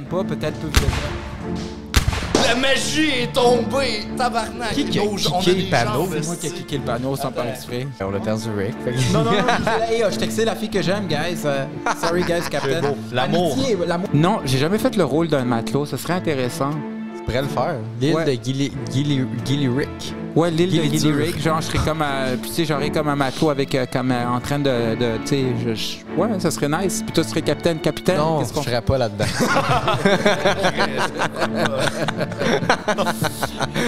pas, peut-être peuvent le La magie est tombée! Tabarnak! Qui a On kické a des le panneau? jambes, C'est moi qui ai cliqué le panneau sans faire exprès. On l'a perdu Rick. Non, je textais la fille que j'aime, guys. Sorry, guys, Captain. L'amour. Amitié, l'amour. Non, j'ai jamais fait le rôle d'un matelot. Ça serait intéressant. Tu pourrais le faire. L'île Ouais. de Gilly Rick. Ouais, l'île de Gilly Gilly Dur. Rick. Genre, je serais comme... puis tu sais, j'aurais comme un matelot avec... comme en train de tu sais, ouais, ça serait nice. Puis toi, tu serais capitaine. Non, Qu'est-ce je qu'on serais pas là-dedans.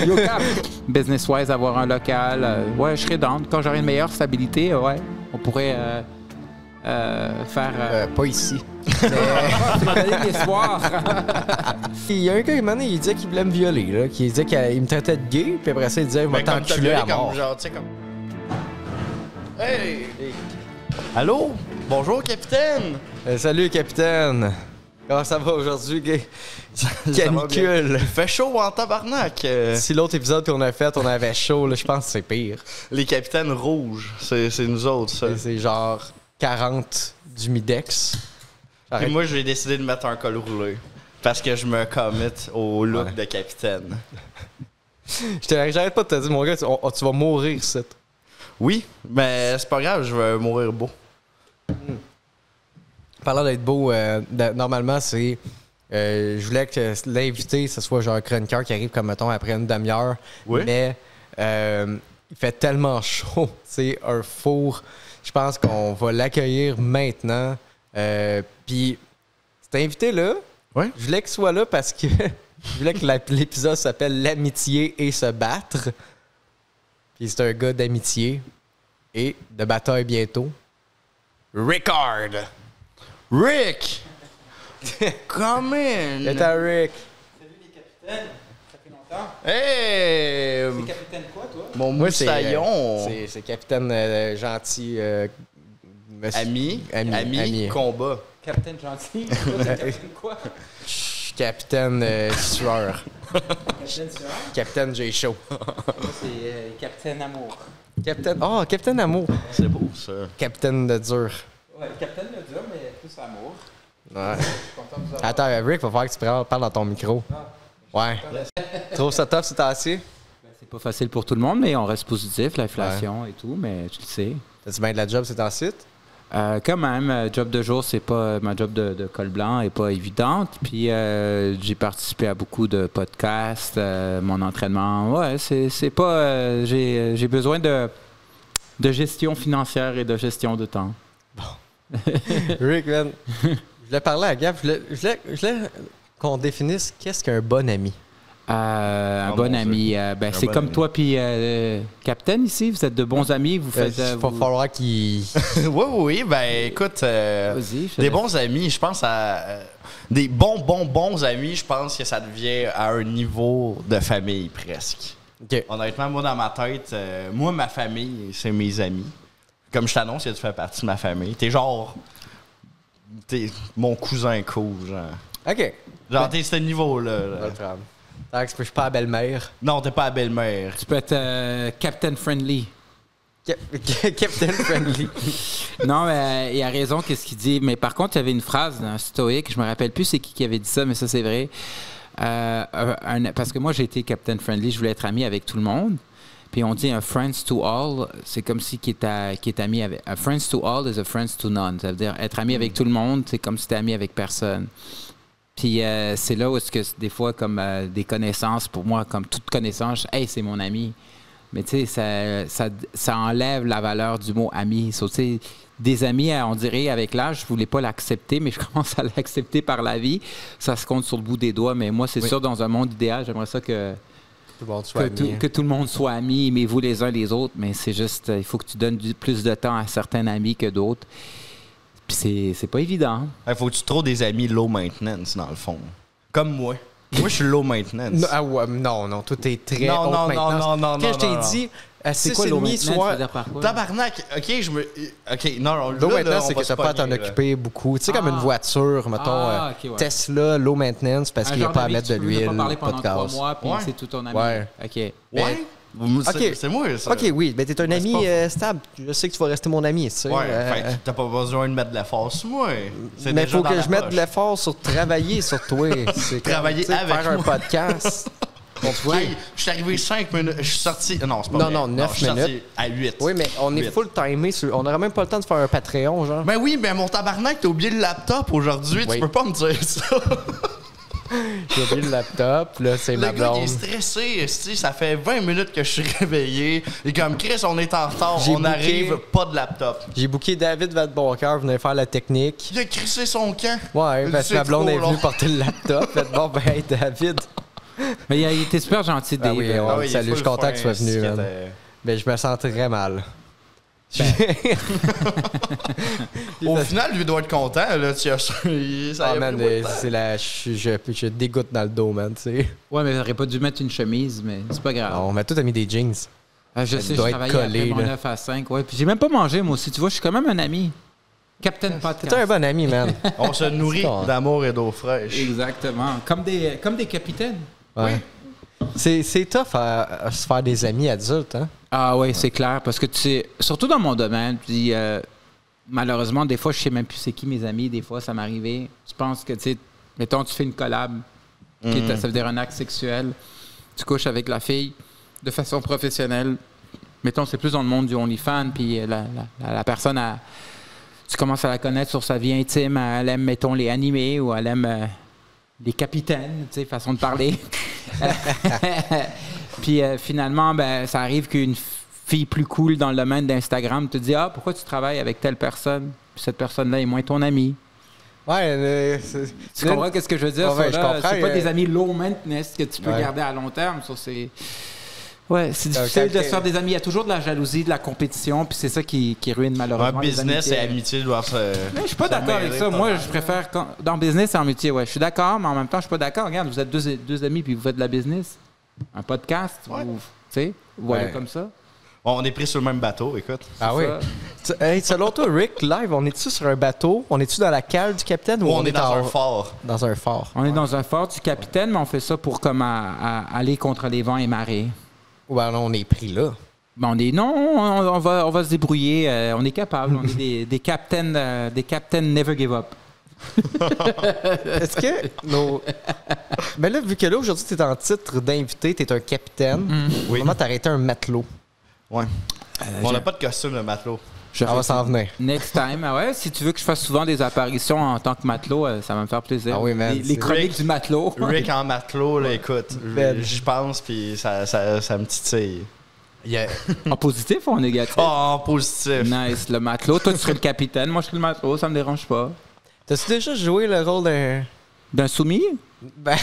Yo, Cap. Business-wise, avoir un local. Ouais, je serais down. Quand j'aurai une meilleure stabilité, ouais, on pourrait faire... Pas ici. tu m'as donné des soirs. Il y a un gars, un moment donné, il disait qu'il voulait me violer. Là, qu'il disait qu'il me traitait de gay, puis après ça, il disait, il m'a t'enculer à mort. Genre, tu sais, comme... Hey! Allô? Bonjour, capitaine! Salut, capitaine. Comment ça va aujourd'hui, gay? Ça va bien. Canicule. Il fait chaud en tabarnak. Si l'autre épisode qu'on a fait, on avait chaud, là, je pense que c'est pire. Les capitaines rouges, c'est nous autres, ça. C'est genre 40 d'humidex. Et moi, j'ai décidé de mettre un col roulé. Parce que je me commit au look de capitaine. J'arrête pas de te dire, mon gars, tu vas mourir, ça. Oui, mais c'est pas grave, je vais mourir beau. Parlant d'être beau, normalement, c'est... je voulais que l'invité, ce soit genre un chroniqueur qui arrive, comme mettons, après une demi-heure. Oui. Mais il fait tellement chaud, c'est un four. Je pense qu'on va l'accueillir maintenant. Puis cet invité-là, Ouais. je voulais qu'il soit là parce que je voulais que l'épisode s'appelle « L'amitié et se battre ». Puis c'est un gars d'amitié et de bataille bientôt. Rickard! Rick! Come in! C'est à Rick. Salut les capitaines. Ça fait longtemps. Hey! T'es capitaine quoi, toi? Mon Moi, moussaillon! c'est capitaine gentil. Monsieur- Ami, Ami. combat. Capitaine gentil. Toi, t'es capitaine quoi? Capitaine sueur. Capitaine sueur. Capitaine J. Show. Moi, c'est capitaine amour. Capitaine. Oh, Capitaine Amour. C'est beau, ça. Capitaine de dur. Ouais, capitaine le dur, mais plus amour. Ouais. Je suis content de vous avoir. Attends, Rick, va falloir que tu parles dans ton micro. Ouais. Trouve ça tough, c'est assis? C'est pas facile pour tout le monde, mais on reste positif, l'inflation et tout, mais tu le sais. T'as-tu bien de la job, c'est assis? Quand même, job de jour, c'est pas ma job de col blanc est pas évidente. Puis j'ai participé à beaucoup de podcasts, mon entraînement. Ouais, c'est pas. J'ai besoin de gestion financière et de gestion de temps. Rick, man, je voulais parler à Gab. Je voulais qu'on définisse qu'est-ce qu'un bon ami. Un Oh, bon mon ami, c'est bon comme ami. toi puis Captain ici. Vous êtes de bons amis. Vous faites. Il va falloir qu'il. Oui, ben écoute, Vas-y, je te des laisse. bons amis, je pense à... des bons amis, je pense que ça devient à un niveau de famille, presque. OK. Honnêtement, moi, dans ma tête, moi, ma famille, c'est mes amis. Comme je t'annonce, tu fais partie de ma famille. T'es genre... T'es mon cousin cool, genre. OK. Genre, t'es ce niveau-là. On va là. le prendre. Tant que je suis pas la belle-mère. Non, t'es pas la belle-mère. Tu peux être Captain Friendly. Captain Friendly. Non, mais il a raison, qu'est-ce qu'il dit. Mais par contre, il y avait une phrase d'un stoïque, je me rappelle plus c'est qui avait dit ça, mais ça, c'est vrai. Parce que moi, j'ai été Captain Friendly, je voulais être ami avec tout le monde. Puis on dit un friends to all, c'est comme si qui est ami avec. A friends to all is a friends to none. Ça veut dire être ami avec tout le monde, c'est comme si tu es ami avec personne. Puis c'est là où est-ce que des fois, comme des connaissances, pour moi, comme toute connaissance, hey, c'est mon ami. Mais tu sais, ça enlève la valeur du mot ami. So, tu sais, des amis, on dirait, avec l'âge, je voulais pas l'accepter, mais je commence à l'accepter par la vie. Ça se compte sur le bout des doigts. Mais moi, c'est sûr, dans un monde idéal, j'aimerais ça que tout le monde soit ami, aimez-vous les uns les autres. Mais c'est juste, il faut que tu donnes plus de temps à certains amis que d'autres. Puis c'est pas évident. Il faut que tu trouves des amis low maintenance, dans le fond. Comme moi. Moi, je suis low maintenance. Non, tout est très Non, haute non, maintenance. non, non, Quand non, je t'ai non, dit, à C'est quoi 6h30 l'eau maintenant? soir... Tu veux dire par quoi? Tabarnak, OK, OK, non, L'eau là, maintenant, on c'est va que se t'as pas à t'en pogner, là. occuper beaucoup. Tu sais, comme une voiture, mettons, ok, ouais. Tesla, low maintenance, parce qu'il n'y a pas à mettre de l'huile, Tu peux pas parler pas pendant de 3 gaz. mois, puis Ouais. c'est tout ton ami. Ouais. OK. Ouais? C'est moi, ça. OK, oui. Ben, t'es un Ben, ami c'est pas stable. Je sais que tu vas rester mon ami, tu sais. Ouais, fait que t'as pas besoin de mettre de l'effort sur moi. C'est Mais déjà faut dans que la je mette poche. de l'effort sur travailler sur toi. C'est comme, Travailler tu sais, avec faire un moi. podcast. OK, je suis arrivé 5 minutes. Je suis sorti. Non, c'est pas Non, vrai. non, 9 je suis sorti minutes. à 8. Oui, mais on est 8. full timé. On n'aurait même pas le temps de faire un Patreon, genre. Ben oui, mais mon tabarnak, t'as oublié le laptop aujourd'hui. Oui. Tu peux pas me dire ça. J'ai oublié le laptop, là, c'est Le ma gars, il blonde. est stressé. esti, ça fait 20 minutes que je suis réveillé. Et comme Chris, on est en retard. J'ai On booké- arrive, pas de laptop. J'ai booké David Vadeboncoeur, venir faire la technique. Il a crissé son camp. Ouais, parce que C'est ma blonde trop est venue long. porter le laptop. Fait bon, ben, hey, David. Mais il était super gentil, Ah Dave. oui, ouais. Ah oui, il est Salut, je suis full content que tu sois fin, venu, esti, man. était- Ben, je me sens très mal. Au final, lui doit être content. Là, tu as... ça Ah, a man, pris beaucoup de temps. c'est la. Je dégoûte dans le dos, man, tu sais. Ouais, mais j'aurais pas dû mettre une chemise, mais c'est pas grave. On m'a tout mis des jeans. Je ça sais, doit je être travaillais collé, après mon là. 9 à 5. Ouais, puis j'ai même pas mangé, moi aussi. Tu vois, je suis quand même un ami. Captain Podcast. T'es un bon ami, man. On se nourrit C'est bon. d'amour et d'eau fraîche. Exactement. Comme des capitaines. Ouais. C'est tough à se faire des amis adultes, hein? Ah oui, c'est clair. Parce que tu sais, surtout dans mon domaine, puis malheureusement, des fois, je sais même plus c'est qui mes amis. Des fois, ça m'arrivait. Je pense que, tu sais, mettons, tu fais une collab, ça veut dire un acte sexuel. Tu couches avec la fille de façon professionnelle. Mettons, c'est plus dans le monde du OnlyFans, puis la personne, tu commences à la connaître sur sa vie intime. Elle aime, mettons, les animés ou elle aime les capitaines, tu sais, façon de parler. Puis finalement, ben, ça arrive qu'une fille plus cool dans le domaine d'Instagram te dit « Ah, pourquoi tu travailles avec telle personne? » Puis cette personne-là est moins ton ami. Ouais, Tu comprends ce que je veux dire? Ouais, Ça, je là, comprends, c'est pas des amis low maintenance que tu peux Ouais. garder à long terme. Ça, c'est... Ouais, c'est difficile de se faire des amis. Il y a toujours de la jalousie, de la compétition, puis c'est ça qui ruine malheureusement Un les business amitiés. et amitié doivent se. Mais je suis pas d'accord avec ça. Moi, je préfère dans business et amitié. Ouais, je suis d'accord, mais en même temps, je suis pas d'accord. Regarde, vous êtes deux amis puis vous faites de la business, un podcast, Ouais. tu sais, voilà Ouais. comme ça. On est pris sur le même bateau, écoute. Ah oui. Hey, selon toi, Rick, live, on est-tu sur un bateau? On est-tu dans la cale du capitaine? Ou on est dans en- un fort. Dans un fort. On est dans un fort du capitaine, mais on fait ça pour comme aller contre les vents et marées. Ou alors on est pris là. Ben, on va se débrouiller. On est capable. On est des captains never give up. Est-ce que nos. Mais là, vu que là, aujourd'hui, tu es en titre d'invité, tu es un capitaine. Oui. Comment t'as arrêté un matelot? Ouais. On n'a pas de costume de matelot. Je Ça va s'en venir. Next time. Ah ouais, si tu veux que je fasse souvent des apparitions en tant que matelot, ça va me faire plaisir. Ah oui, man, Les c'est- chroniques Rick- du matelot. Rick en matelot, là, écoute, Ben. j'y pense, puis ça me titille. En positif ou en négatif? Oh, en positif. Nice, le matelot. Toi, tu serais le capitaine. Moi, je serais le matelot. Ça me dérange pas. T'as-tu déjà joué le rôle d'un. D'un soumis? Ben.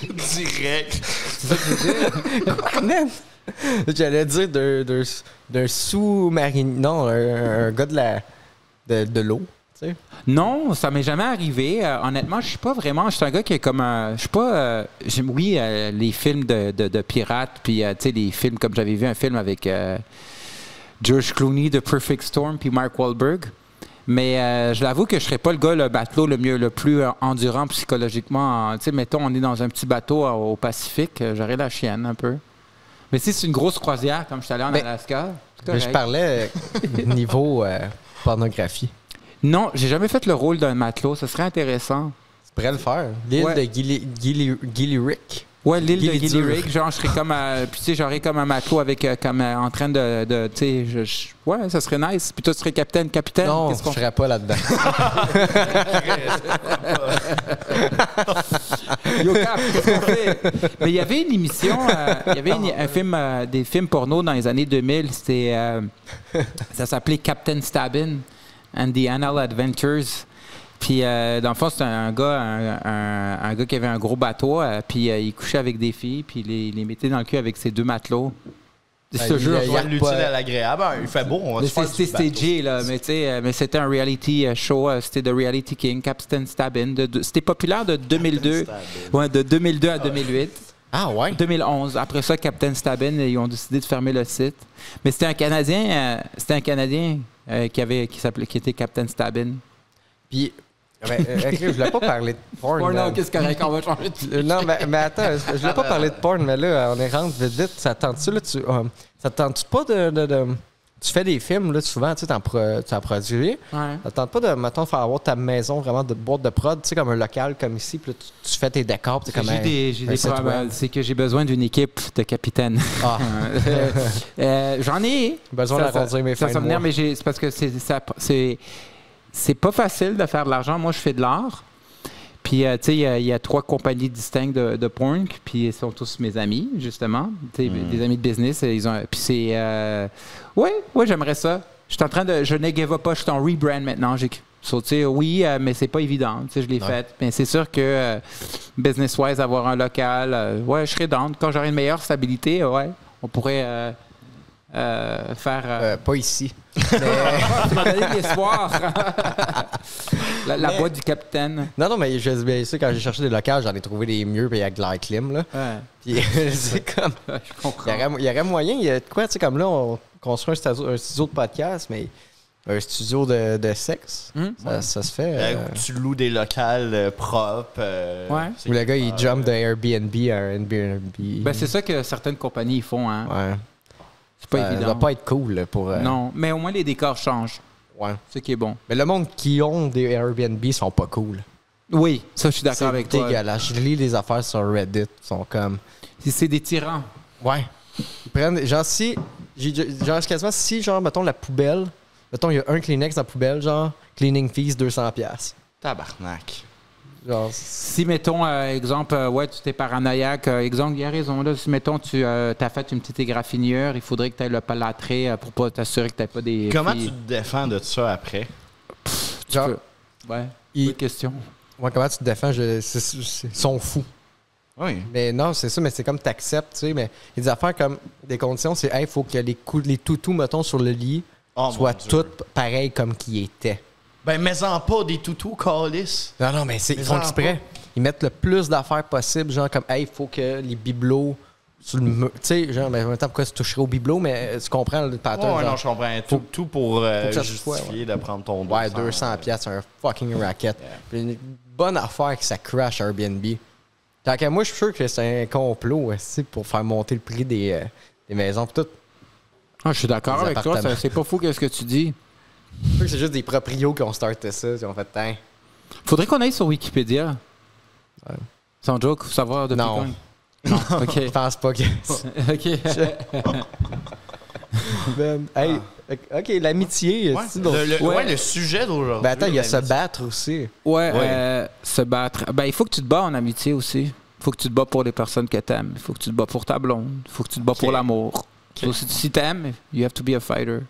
Direct. Man! J'allais dire d'un sous-marin. Non, un gars de l'eau. Tu sais. Non, ça m'est jamais arrivé. Honnêtement, je suis pas vraiment. Je suis un gars qui est comme un. Je suis pas. J'aime, oui, les films de pirates, puis tu sais, les films comme j'avais vu un film avec George Clooney, The Perfect Storm, puis Mark Wahlberg. Mais je l'avoue que je serais pas le gars, le matelot le plus endurant psychologiquement. Tu sais, mettons, on est dans un petit bateau au Pacifique, j'aurais la chienne un peu. Mais si c'est une grosse croisière, comme je suis allé en Mais- Alaska, c'est Mais je correct. parlais niveau pornographie. Non, j'ai jamais fait le rôle d'un matelot. Ce serait intéressant. Tu pourrais le faire. L'île Ouais. de Gilly Rick. Ouais, l'île de Gilly Gilly Dur. Rick, genre je serais comme puis tu sais, j'aurais comme un matelot avec comme en train de tu sais, ouais, ça serait nice. Puis toi tu serais capitaine, Non, qu'est-ce je qu'on serais pas là-dedans. Yo, Cap, qu'est-ce qu'on fait? Mais il y avait une émission, il y avait un film, des films porno dans les années 2000, c'était ça s'appelait Captain Stabbin and the Anal Adventures. Puis, dans le fond, c'était un gars qui avait un gros bateau, puis il couchait avec des filles, puis il les mettait dans le cul avec ses deux matelots. Je te il jure. y a- On va l'utile à l'agréable. Ah, il fait beau, on va Mais se faire c'était du bateau. stagé, là. Mais tu sais, mais c'était un reality show. C'était The Reality King, Captain Stabbin. C'était populaire de 2002. Ouais, de 2002 à 2008. Ah ouais? 2011. Après ça, Captain Stabbin, ils ont décidé de fermer le site. Mais c'était un Canadien qui était Captain Stabbin. Puis, Je voulais pas parler de porn. Oh non, man. qu'est-ce correct, on va changer de sujet. Non, mais attends, je voulais pas parler de porn, mais là, on est rentre vite. Ça te tente-tu, là? Ça te tente pas de. Tu fais des films, là, souvent, tu sais, tu as produit. Ouais. Ça te tente pas de, mettons, faire avoir ta maison vraiment de boîte de prod, tu sais, comme un local comme ici, puis là, tu fais tes décors, puis c'est comme J'ai des site problèmes. web. C'est que j'ai besoin d'une équipe de capitaine. Ah. J'en ai. Besoin d'arrondir mes ça fins va de venir, mois. mais c'est parce que c'est pas facile de faire de l'argent. Moi, je fais de l'art. Puis, tu sais, il y a 3 compagnies distinctes de porn, puis ils sont tous mes amis, justement. Tu sais, des amis de business. Puis c'est... Oui, j'aimerais ça. Je suis en train de... Je ne give up pas, je suis en rebrand maintenant. So, tu sais, oui, mais c'est pas évident. Tu sais, je l'ai fait. Mais c'est sûr que business-wise, avoir un local, ouais, je serais down. Quand j'aurai une meilleure stabilité, ouais, on pourrait faire... Pas ici. Tu m'as donné l'espoir. la boîte du capitaine. Non, mais je sais, quand j'ai cherché des locales, j'en ai trouvé des mieux, puis avec Glideclim, là. Ouais. Puis c'est comme... Je comprends. Il y aurait moyen, il y a de quoi, tu sais, comme là, on construit un studio de podcast, mais un studio de sexe, ça se fait. Tu loues des locales propres. Ouais. Où le gars, il jump de Airbnb à Airbnb. Ben, c'est ça que certaines compagnies font. Hein. Ouais. C'est pas Ça évident. doit pas être cool là, pour... Non, mais au moins les décors changent. Ouais. C'est ce qui est bon. Mais le monde qui ont des Airbnb sont pas cool. Oui, ça, je suis d'accord C'est avec toi. dégueulasse. Je lis les affaires sur Reddit, ils sont comme... C'est des tyrans. Ouais. Ils prennent... Genre, quasiment, si, genre, mettons, la poubelle... Mettons, il y a un Kleenex dans la poubelle, genre, cleaning fees, 200$. Tabarnak. Genre... Si, mettons, exemple, ouais, tu t'es paranoïaque, exemple, il y a raison, là. Si, mettons, tu as fait une petite égraffinure, il faudrait que tu aies le palâtré pour pas t'assurer que tu pas des. Comment filles. tu te défends de ça après? Genre... Ouais, Il- bonne question. Ouais, comment tu te défends? Ils sont fous. Oui. Mais non, c'est ça, mais c'est comme t'acceptes, tu sais. Mais il y a des affaires comme des conditions, c'est, il faut que les toutous, mettons, sur le lit Oh, soient mon Dieu. toutes pareilles comme qu'ils étaient. Ben, mets-en pas des toutous, calice. Non, mais ils font exprès. Ils mettent le plus d'affaires possible, genre comme, il faut que les bibelots sur le mur. Tu sais, genre, mais en même temps, pourquoi tu toucherais au bibelot, mais tu comprends le pattern. Ouais, genre, non, je comprends. Tout pour que ça se soit, justifier de prendre ton ouais, 200$, c'est un fucking racket. Puis une bonne affaire que ça crash Airbnb. Tant qu'à moi, je suis sûr que c'est un complot aussi pour faire monter le prix des maisons. Pis tout. Ah, je suis d'accord Les avec toi, appartements. c'est pas fou qu'est-ce que tu dis. Je suis sûr que c'est juste des proprios qui ont starté ça. Ils ont fait, tain. Faudrait qu'on aille sur Wikipédia. Ouais. Sans joke, savoir depuis Non. quand. Non, OK. Je pense pas que. OK. Ben, hey, OK, l'amitié. Ouais, c'est-tu donc- le sujet d'aujourd'hui. Ben attends, il y a se l'amitié. battre aussi. Ouais, Ouais. se battre. Ben, il faut que tu te bats en amitié aussi. Il faut que tu te bats pour les personnes que t'aimes. Il faut que tu te bats pour ta blonde. Il faut que tu te bats pour l'amour. So, si t'aimes, you have to be a fighter.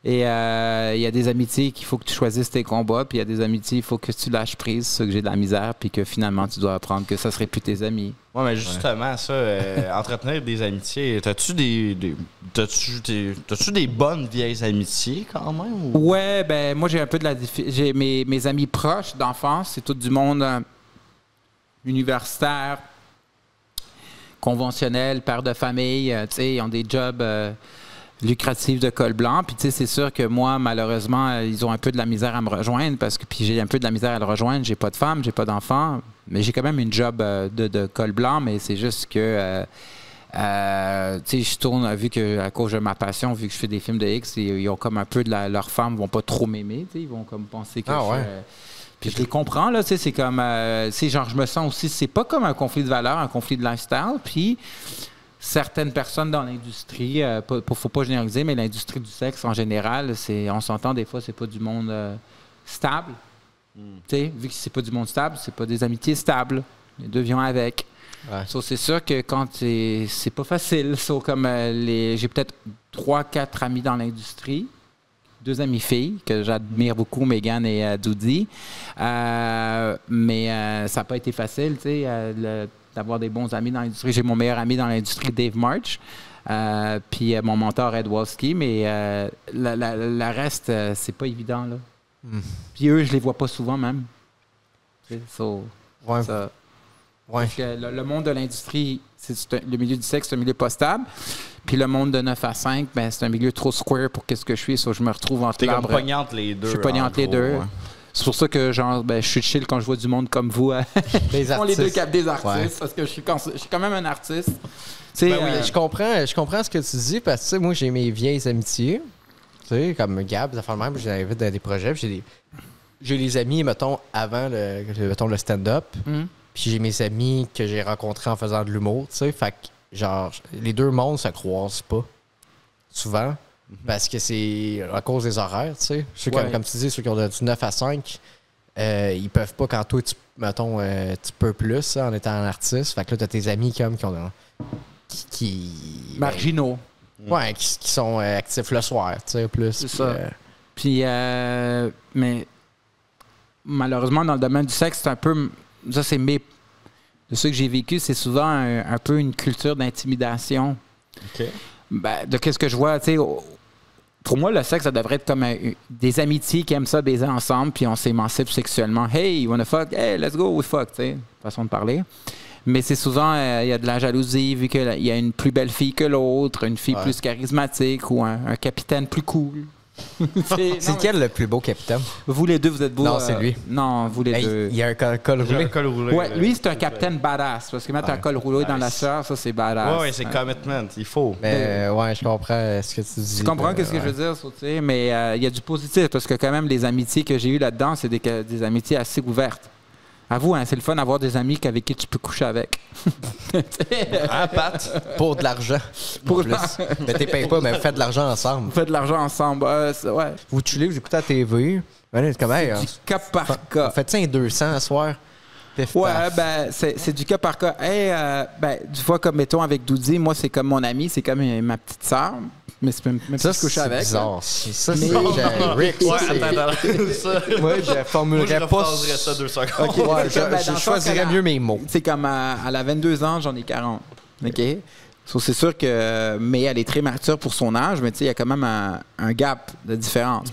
Et il y a des amitiés qu'il faut que tu choisisses tes combats, puis il y a des amitiés il faut que tu lâches prise, c'est ça que j'ai de la misère, puis que finalement tu dois apprendre que ça serait plus tes amis. Ouais, mais justement, ça, entretenir des amitiés, t'as-tu des bonnes vieilles amitiés quand même? Ou... Ouais, ben moi j'ai un peu de la j'ai mes amis proches d'enfance, c'est tout du monde universitaire, conventionnel, père de famille, tu sais, ils ont des jobs lucratifs de col blanc. Puis tu sais, c'est sûr que moi, malheureusement, ils ont un peu de la misère à me rejoindre parce que puis j'ai un peu de la misère à le rejoindre. J'ai pas de femme, j'ai pas d'enfant, mais j'ai quand même une job de col blanc, mais c'est juste que tu sais, je tourne, vu que à cause de ma passion, vu que je fais des films de X, ils ont comme un peu leurs femmes vont pas trop m'aimer, tu sais, ils vont comme penser que puis je les comprends, là, tu sais, c'est comme, c'est genre, je me sens aussi, c'est pas comme un conflit de valeurs, un conflit de lifestyle, puis certaines personnes dans l'industrie, faut pas généraliser, mais l'industrie du sexe en général, on s'entend des fois, c'est pas du monde stable, tu sais, vu que c'est pas du monde stable, c'est pas des amitiés stables, les deux viennent avec. Ouais. So, c'est sûr que quand c'est pas facile, so, comme j'ai peut-être 3-4 amis dans l'industrie, 2 amies filles que j'admire beaucoup, Megan et Doudi. Mais ça n'a pas été facile, tu sais, d'avoir des bons amis dans l'industrie. J'ai mon meilleur ami dans l'industrie, Dave March, puis mon mentor, Ed Walski, mais le reste, c'est pas évident, là. Puis eux, je les vois pas souvent, même. So, Ouais. ça, Ouais. parce que le monde de l'industrie, le milieu du sexe, c'est un milieu pas stable. Puis le monde de 9 à 5, ben, c'est un milieu trop square pour qu'est-ce que je suis. So, je me retrouve entre T'es comme l'arbre. pogné entre les deux. Je suis pogné en entre les gros, deux. ouais. C'est pour ça que genre, ben, je suis chill quand je vois du monde comme vous. Des Ils font les deux artistes. caps des artistes, Ouais. parce que je suis quand même un artiste. Tu sais, Ben oui, je comprends ce que tu dis parce que tu sais, moi j'ai mes vieilles amitiés. Tu sais, comme Gab, ça fait le même, je l'invite dans des projets. Puis j'ai des amis, mettons, avant le stand-up. Puis j'ai mes amis que j'ai rencontrés en faisant de l'humour, tu sais. Fait que, genre, les deux mondes se croisent pas souvent parce que c'est à cause des horaires, tu sais. Ceux qui, Ouais. comme tu dis, ceux qui ont du 9 à 5, ils peuvent pas quand toi, mettons, tu peux plus en étant un artiste. Fait que là, t'as tes amis qui ont... marginaux. Ouais, qui sont actifs le soir, tu sais, plus. C'est puis, ça. Puis, mais malheureusement, dans le domaine du sexe, c'est un peu. Ça, c'est de ce que j'ai vécu, c'est souvent un peu une culture d'intimidation. OK. Ben, de qu'est-ce que je vois, tu sais. Pour moi, le sexe, ça devrait être comme des amitiés qui aiment ça baiser ensemble, puis on s'émancipe sexuellement. Hey, you wanna fuck? Hey, let's go, we fuck, tu sais. Façon de parler. Mais c'est souvent, il y a de la jalousie, vu qu'il y a une plus belle fille que l'autre, une fille plus charismatique ou un capitaine plus cool. C'est lequel le plus beau capitaine? Vous les deux, vous êtes beaux. Non, c'est lui. Non, vous les Hey, deux. il y a un col J'ai un roulé. col roulé. Ouais, lui, c'est un capitaine badass. Parce que mettre un col roulé dans la sueur, ça, c'est badass. Ouais, c'est commitment. Il faut. Mais ouais, je comprends ce que tu dis. Tu comprends ce que je veux dire, ça, tu sais, mais il y a du positif parce que quand même, les amitiés que j'ai eues là-dedans, c'est des amitiés assez ouvertes. Avoue, hein, c'est le fun d'avoir des amis avec qui tu peux coucher avec. Ah, Pat? Pour de l'argent. Pour Plus. Mais t'es payé pas, mais vous faites de l'argent ensemble. On fait de l'argent ensemble. Ouais. Vous chillez, vous écoutez la TV. Ouais, c'est comme, hey, Du cas par cas. faites ça un 200 à soir. Pif, Ouais, paf. ben, c'est du cas par cas. Hey, ben, du fois, comme mettons avec Doudi, moi, c'est comme mon ami, c'est comme ma petite sœur. Mais c'est même Ça, pas se coucher c'est avec. bizarre. Ça, Mais- c'est Rick. Ouais, c'est- attends. Ça. Moi, je Moi, je formulerais pas. rephraserais ça 2 secondes. Ok, ouais, C'est comme, ben, dans je le sens choisirais qu'elle a- mieux mes mots. C'est comme elle a 22 ans, j'en ai 40. OK? So, c'est sûr que. Mais elle est très mature pour son âge, mais tu sais, il y a quand même un gap de différence.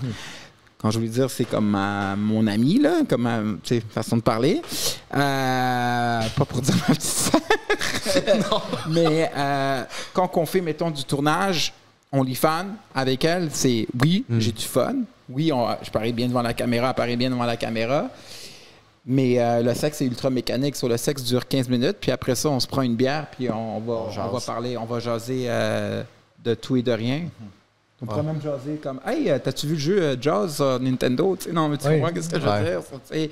Quand je voulais dire, c'est comme mon ami, là, comme tu sais, façon de parler. Pas pour dire ma petite sœur. Mais quand on fait, mettons, du tournage, on lit fan avec elle, c'est oui, j'ai du fun. Oui, je parais bien devant la caméra, elle paraît bien devant la caméra. Mais le sexe est ultra mécanique. Sur le sexe dure 15 minutes, puis après ça, on se prend une bière, puis on va parler, on va jaser de tout et de rien. On pourrait même jaser comme hey, t'as-tu vu le jeu Jaws sur Nintendo? Tu sais, non, mais tu comprends ce que je veux dire? Ça, tu sais,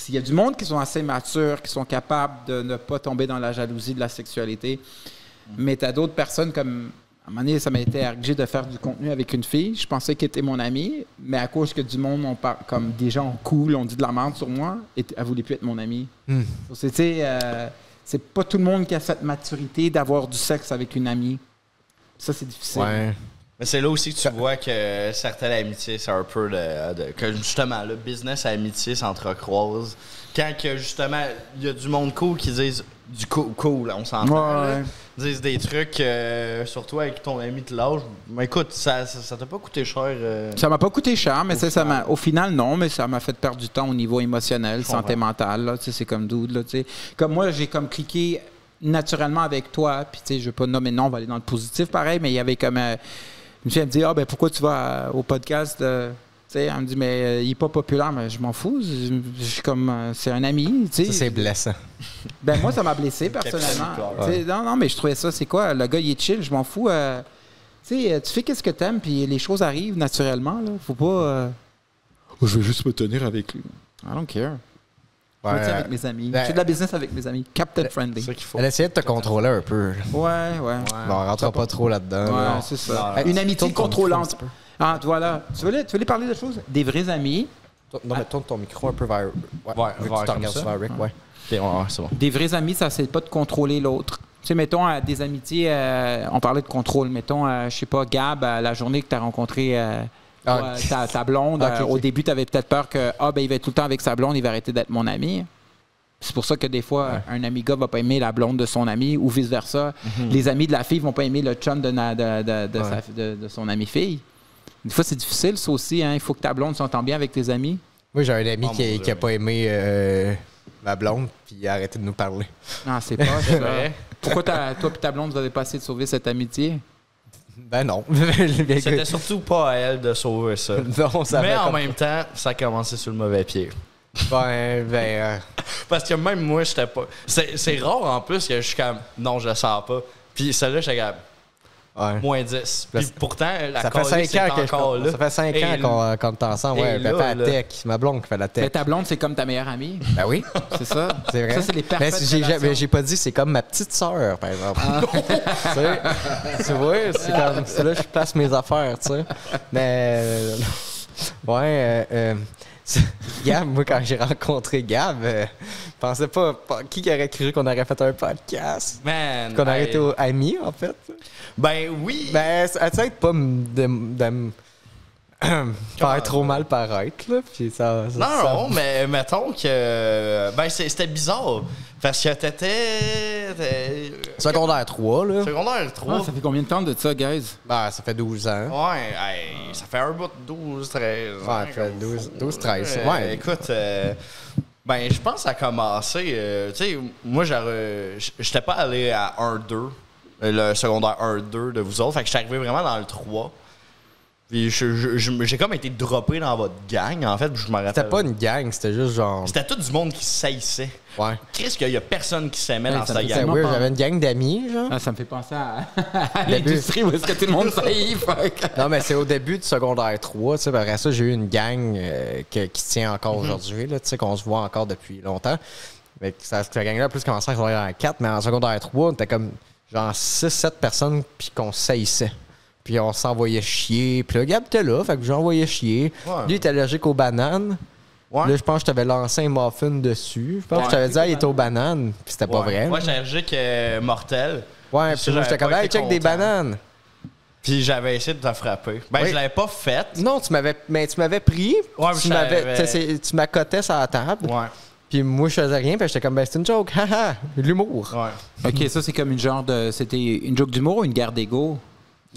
il y a du monde qui sont assez matures, qui sont capables de ne pas tomber dans la jalousie de la sexualité. Mais t'as d'autres personnes comme. À un moment donné, ça m'a été arrivé de faire du contenu avec une fille. Je pensais qu'elle était mon amie, mais à cause que du monde, comme des gens cool, ont dit de la merde sur moi, et elle voulait plus être mon amie. C'est pas tout le monde qui a cette maturité d'avoir du sexe avec une amie. Ça, c'est difficile. Ouais. Mais c'est là aussi que tu vois que certaines amitiés, c'est un peu que justement, le business et l'amitié s'entrecroisent. Quand que justement, il y a du monde cool qui disent du cool, on s'entend. Ouais. Là, disent des trucs sur toi avec ton ami de l'âge. Mais écoute, ça t'a pas coûté cher. Ça m'a pas coûté cher, mais final. au final, non, mais ça m'a fait perdre du temps au niveau émotionnel, santé mentale. Là, tu sais, c'est comme dude. Là, tu sais. Comme moi, j'ai comme cliqué naturellement avec toi, puis tu sais, je vais pas nommer non, on va aller dans le positif pareil, mais il y avait comme. Une fille, elle me dit, ben pourquoi tu vas au podcast? Tu sais, elle me dit, mais il est pas populaire, mais je m'en fous. Je suis comme, c'est un ami. Tu sais. Ça, c'est blessant. Ben moi, ça m'a blessé personnellement. Tu sais, non, mais je trouvais ça, c'est quoi? Le gars, il est chill, je m'en fous. Tu sais, tu fais qu'est-ce que t'aimes, puis les choses arrivent naturellement. Là. Faut pas. Je vais juste me tenir avec lui. I don't care. Je me tiens avec mes amis. Je fais de la business avec mes amis. Captain Friendly. C'est ça qu'il faut. Elle essayait de te contrôler un peu. Ouais. Bon, on rentre pas trop là-dedans. Ouais, là. c'est ça. Non. Une amitié Tourne ton micro un contrôlante. petit peu. Ah, voilà. Tu voulais parler de choses? Des vrais amis. Non, mais tourne ton micro un peu vers. Ouais, vu que vers tu te comme regardes ça. vers Rick, ouais. Ok, ouais, c'est bon. Des vrais amis, ça, c'est pas de contrôler l'autre. Tu sais, mettons, des amitiés, on parlait de contrôle. Mettons, je sais pas, Gab, la journée que tu as rencontré ta blonde, Ok. au début, tu avais peut-être peur que, il va être tout le temps avec sa blonde, il va arrêter d'être mon ami. C'est pour ça que des fois, un ami gars va pas aimer la blonde de son ami ou vice-versa. Les amis de la fille vont pas aimer le chum de son ami fille. Des fois, c'est difficile, ça aussi. Hein? Il faut que ta blonde s'entende bien avec tes amis. Moi, j'ai un ami Oh, mon Dieu, qui a pas aimé ma blonde, puis il a arrêté de nous parler. Non, c'est pas vrai. Pourquoi toi et ta blonde, vous avez pas essayé de sauver cette amitié? Ben non. C'était surtout pas à elle de sauver ça. Non, ça Mais fait en comme- même temps, ça a commencé sur le mauvais pied. Ben, Parce que même moi, j'étais pas. C'est rare en plus que je suis comme. Non, je le sens pas. Puis celle-là, j'étais comme. ouais. Moins 10. Puis pourtant, la Ça fait 5 ans que encore là. Ça fait 5 Et ans qu'on est ensemble. Ouais, et elle là, fait la là. tech. Ma blonde qui fait la Mais tech. ta blonde, c'est comme ta meilleure amie. Ben oui, C'est ça? c'est vrai. Ça, c'est les Mais parfaites j'ai relations. j'ai pas dit c'est comme ma petite sœur, par exemple. Tu vois, c'est comme c'est là que je place mes affaires, tu sais. Mais ouais, Gab, moi quand j'ai rencontré Gab, je pensais pas qui aurait cru qu'on aurait fait un podcast. Man. Qu'on aurait hey. été amis, en fait. Ben oui. Ben, ça peut être pas de me faire trop mal paraître, là. Puis ça, Non, mais mettons que. Ben, c'était bizarre. Parce que t'étais. Secondaire 3, là. Secondaire 3. Ah, ça fait combien de temps de ça, guys? Ben, ça fait 12 ans. Ouais, hey, ça fait un bout de 12, 13. Ouais, ça fait 12, 13. Ouais. Écoute, ben, je pense que ça a commencé. Tu sais, moi, j'étais pas allé à 1-2, le secondaire 1-2 de vous autres. Fait que j'étais arrivé vraiment dans le 3. Puis j'ai comme été droppé dans votre gang, en fait. Je me rappelle. C'était pas une gang, c'était juste genre. C'était tout du monde qui s'haïssait. Ouais. Qu'est-ce qu'il y a personne qui s'aimait Ouais, dans ça cette me fait C'était gang? tellement weird, pas- j'avais une gang d'amis, genre. Ah, ça me fait penser à l'industrie où est-ce que tout le monde saillit. Non, mais c'est au début du secondaire 3, tu sais. Après ça, j'ai eu une gang qui tient encore aujourd'hui, là, tu sais, qu'on se voit encore depuis longtemps. Mais cette gang-là a plus commencé en secondaire 4, mais en secondaire 3, on était comme genre 6-7 personnes, puis qu'on saillissait. Puis on s'envoyait chier. Puis le Gab était là, fait que j'ai envoyé chier. Ouais. Lui, il était allergique aux bananes. Ouais. Là, je pense que je t'avais lancé un muffin dessus. Je pense que je t'avais dit, ah, il était aux bananes. Puis c'était pas vrai. Moi, j'étais allergique mortel. Ouais, Ça, puis moi, j'étais j'avais comme, pas hey, été check des content. bananes. Puis j'avais essayé de te frapper. Ben, Oui. je l'avais pas faite. Non, tu m'avais pris. Ouais, tu tu m'accotais sur la table. Ouais. Puis moi, je faisais rien. Puis j'étais comme, ben, c'est une joke. Haha, l'humour. Ouais. OK, ça, c'est comme une genre de... C'était une joke d'humour ou une guerre d'ego?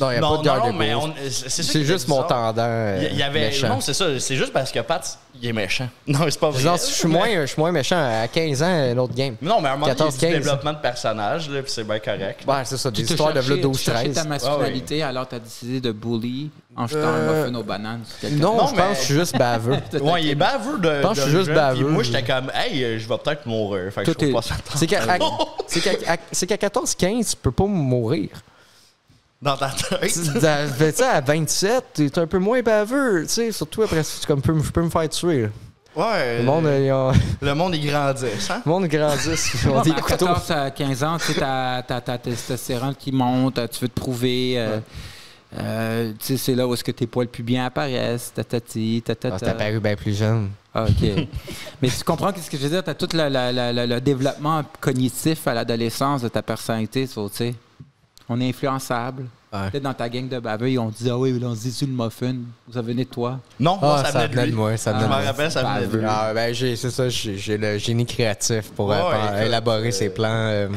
Non, il n'y a pas de non, garde mais C'est juste mon tendant. Il y avait. méchant. Non, c'est ça. C'est juste parce que Pat, il est méchant. Non, c'est pas vrai. Non, je suis moins méchant. À 15 ans, un autre game. Non, mais à un moment donné, il y a 14, du 15. développement de personnage, là, puis c'est bien correct. Ouais, c'est ça, des Tu te histoires de cherchais- tu 12-13. cherchais ta masculinité, alors tu as décidé de bully en jetant un muffin aux bananes sur quelqu'un. Non, Non, je mais- pense que je suis juste baveux. Ouais, il est baveux de. Je pense que je suis juste jeune, baveux. puis moi, j'étais comme, hey, je vais peut-être mourir. Fait que je Tout est- trouve pas ça C'est qu'à 14-15, tu peux pas mourir. dans ta tête. Tu sais, à 27, t'es un peu moins baveux. Tu sais, surtout après, c'est comme, je peux me faire tuer. Là. Ouais. Le monde, Le monde, il grandit, hein? le monde grandit. Ils ont Non, des mais à couteaux. 14 à 15 ans, tu sais, t'as ta testostérone qui monte, tu veux te prouver. Tu sais, c'est là où est-ce que tes poils pubiens apparaissent, tatati, tatata. Ah, c'est apparu bien plus jeune. Ah, OK. Mais tu comprends ce que je veux dire? Tu as tout le développement cognitif à l'adolescence de ta personnalité. Tu sais. On est influençable. Ouais. Peut-être dans ta gang de baveux, ils ont dit « Ah oui, là, on se dit sur le muffin. Ça venait de toi. Non, moi, Ah, ça venait de moi. Ça Je venait de m'en moi. rappelle, ça venait de lui. Ah, ben, c'est ça, j'ai le génie créatif pour Ouais, élaborer écoute, ses plans.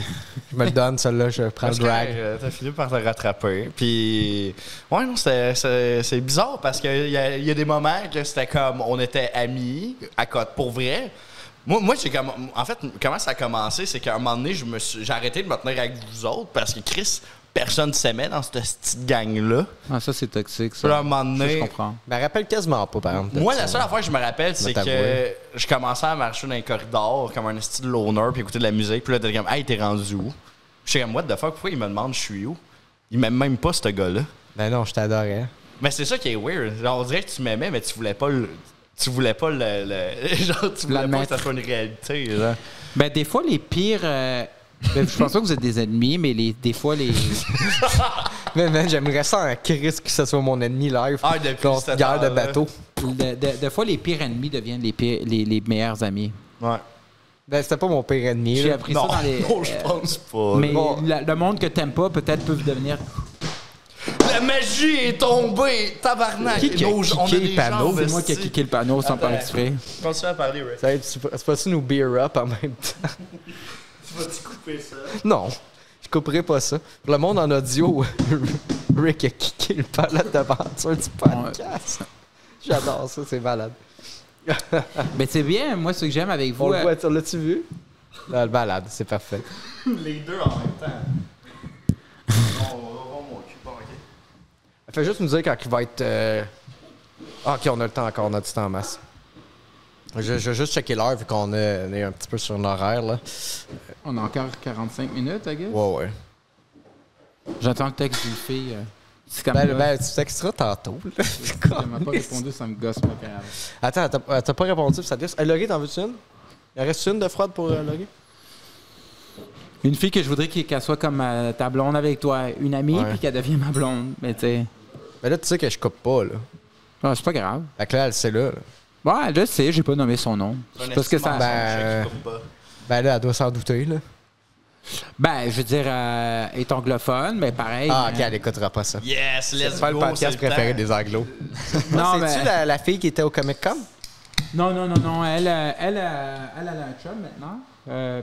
Je me le donne, celui-là, je prends le Parce que drag. t'as fini par te rattraper. Puis, ouais, non, c'est bizarre parce qu'il y a des moments que c'était comme on était amis, à côté, pour vrai. Moi j'ai comme. En fait, comment ça a commencé, c'est qu'à un moment donné, j'ai arrêté de me tenir avec vous autres parce que Chris, personne ne s'aimait dans cette petite gang-là. Ah, ça, c'est toxique, Puis ça. là, à un moment Ça, je donné. comprends. Je me rappelle quasiment pas, par exemple. Moi, de la ça. seule affaire que je me rappelle, c'est t'avouer. que je commençais à marcher dans les corridors comme un style loner puis écouter de la musique. Puis là, t'es comme, hey, t'es rendu où? J'étais comme, what the fuck, pourquoi il me demande je suis où? Il m'aime même pas, ce gars-là. Ben non, je t'adorais. Mais c'est ça qui est weird. Genre, on dirait que tu m'aimais, mais tu voulais pas le. Tu voulais pas genre, tu voulais pas que ça soit une réalité. Genre. Ben, des fois, les pires. Ben, je pense pas que vous êtes des ennemis, mais des fois, les. Mais man, j'aimerais ça en crise que ce soit mon ennemi live. Ah, depuis Contre cette guerre de heure-là. bateau. Des fois, les pires ennemis deviennent les meilleurs amis. Ouais. Ben, c'était pas mon pire ennemi. J'ai là. appris Non, ça dans les. non, je pense pas. Mais Bon. le monde que t'aimes pas, peut-être, peut devenir. La magie est tombée! Tabarnak! Qui a on kické a le des panneau? gens C'est moi qui ai investis. kické le panneau sans Attends. faire exprès. Continue à parler, Rick. Ça va être- C'est pas ça nous beer up en même temps. Tu vas-tu couper ça? Non, je couperai pas ça. Pour le monde en audio, Rick a kické le palette d'aventure du podcast. J'adore ça, c'est malade. Ben, c'est bien. Moi, ce que j'aime avec vous. On le voit, tu l'as-tu vu? Ah, le malade, c'est parfait. Les deux en même temps. On va voir mon cul. Bon, ok. Fais juste nous dire quand il va être... Ah, OK, on a le temps encore, on a du temps en masse. Je vais juste checker l'heure vu qu'on est un petit peu sur l'horaire, là. On a encore 45 minutes, I guess. Ouais. J'attends le texte d'une fille. C'est comme Ben, tu texteras tantôt. Là. Elle m'a pas répondu, ça me gosse pas grave. Attends, t'as pas répondu, ça te laisse. Laurie, t'en veux-tu une? Il en reste une de froide pour Laurie? Une fille que je voudrais qu'elle soit comme ta blonde avec toi, une amie, Ouais. puis qu'elle devienne ma blonde. Mais tu sais, Ben là, tu sais que je coupe pas, là. c'est pas grave. Fait que là, elle sait là. Ouais, je sais, j'ai pas nommé son nom. Parce que ça. Ben là, elle doit s'en douter, là. Ben, je veux dire, elle est anglophone, mais pareil. Ah, OK, elle écoutera pas ça. Yes, let's C'est pas le go, podcast c'est le préféré temps. des Anglos. Non, C'est-tu mais. la fille qui était au Comic-Con? Non. Elle a un chum maintenant.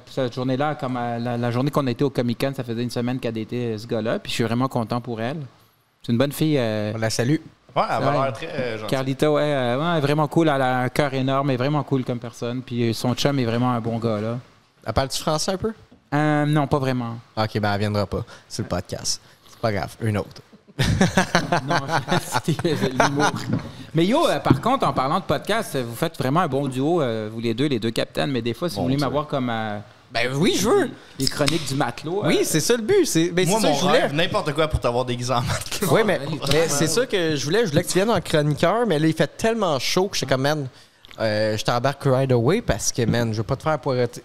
Puis cette journée-là, comme la journée qu'on était au Comic-Con, ça faisait une semaine qu'elle était ce gars-là. Puis je suis vraiment content pour elle. C'est une bonne fille. On la salue. Ouais, elle va Ouais. l'air très gentille. Carlita, ouais, elle est vraiment cool. Elle a un cœur énorme, elle est vraiment cool comme personne. Puis son chum est vraiment un bon gars, là. Elle parle-tu français un peu? Non, pas vraiment. OK, ben elle viendra pas. C'est le podcast. C'est pas grave. Une autre. Non, c'était l'humour. Mais yo, par contre, en parlant de podcast, vous faites vraiment un bon duo, vous les deux capitaines. Mais des fois, si vous voulez m'avoir comme Ben oui, je veux. les chroniques du matelot. Oui, c'est ça le but. Ben, Moi, c'est ça mon que je voulais. rêve, n'importe quoi pour t'avoir déguisé en matelot. Oui, mais c'est ça que je voulais. Je voulais que tu viennes en chroniqueur, mais là, il fait tellement chaud que je suis comme, man, je t'embarque right away parce que, man, je veux pas te faire poireauter.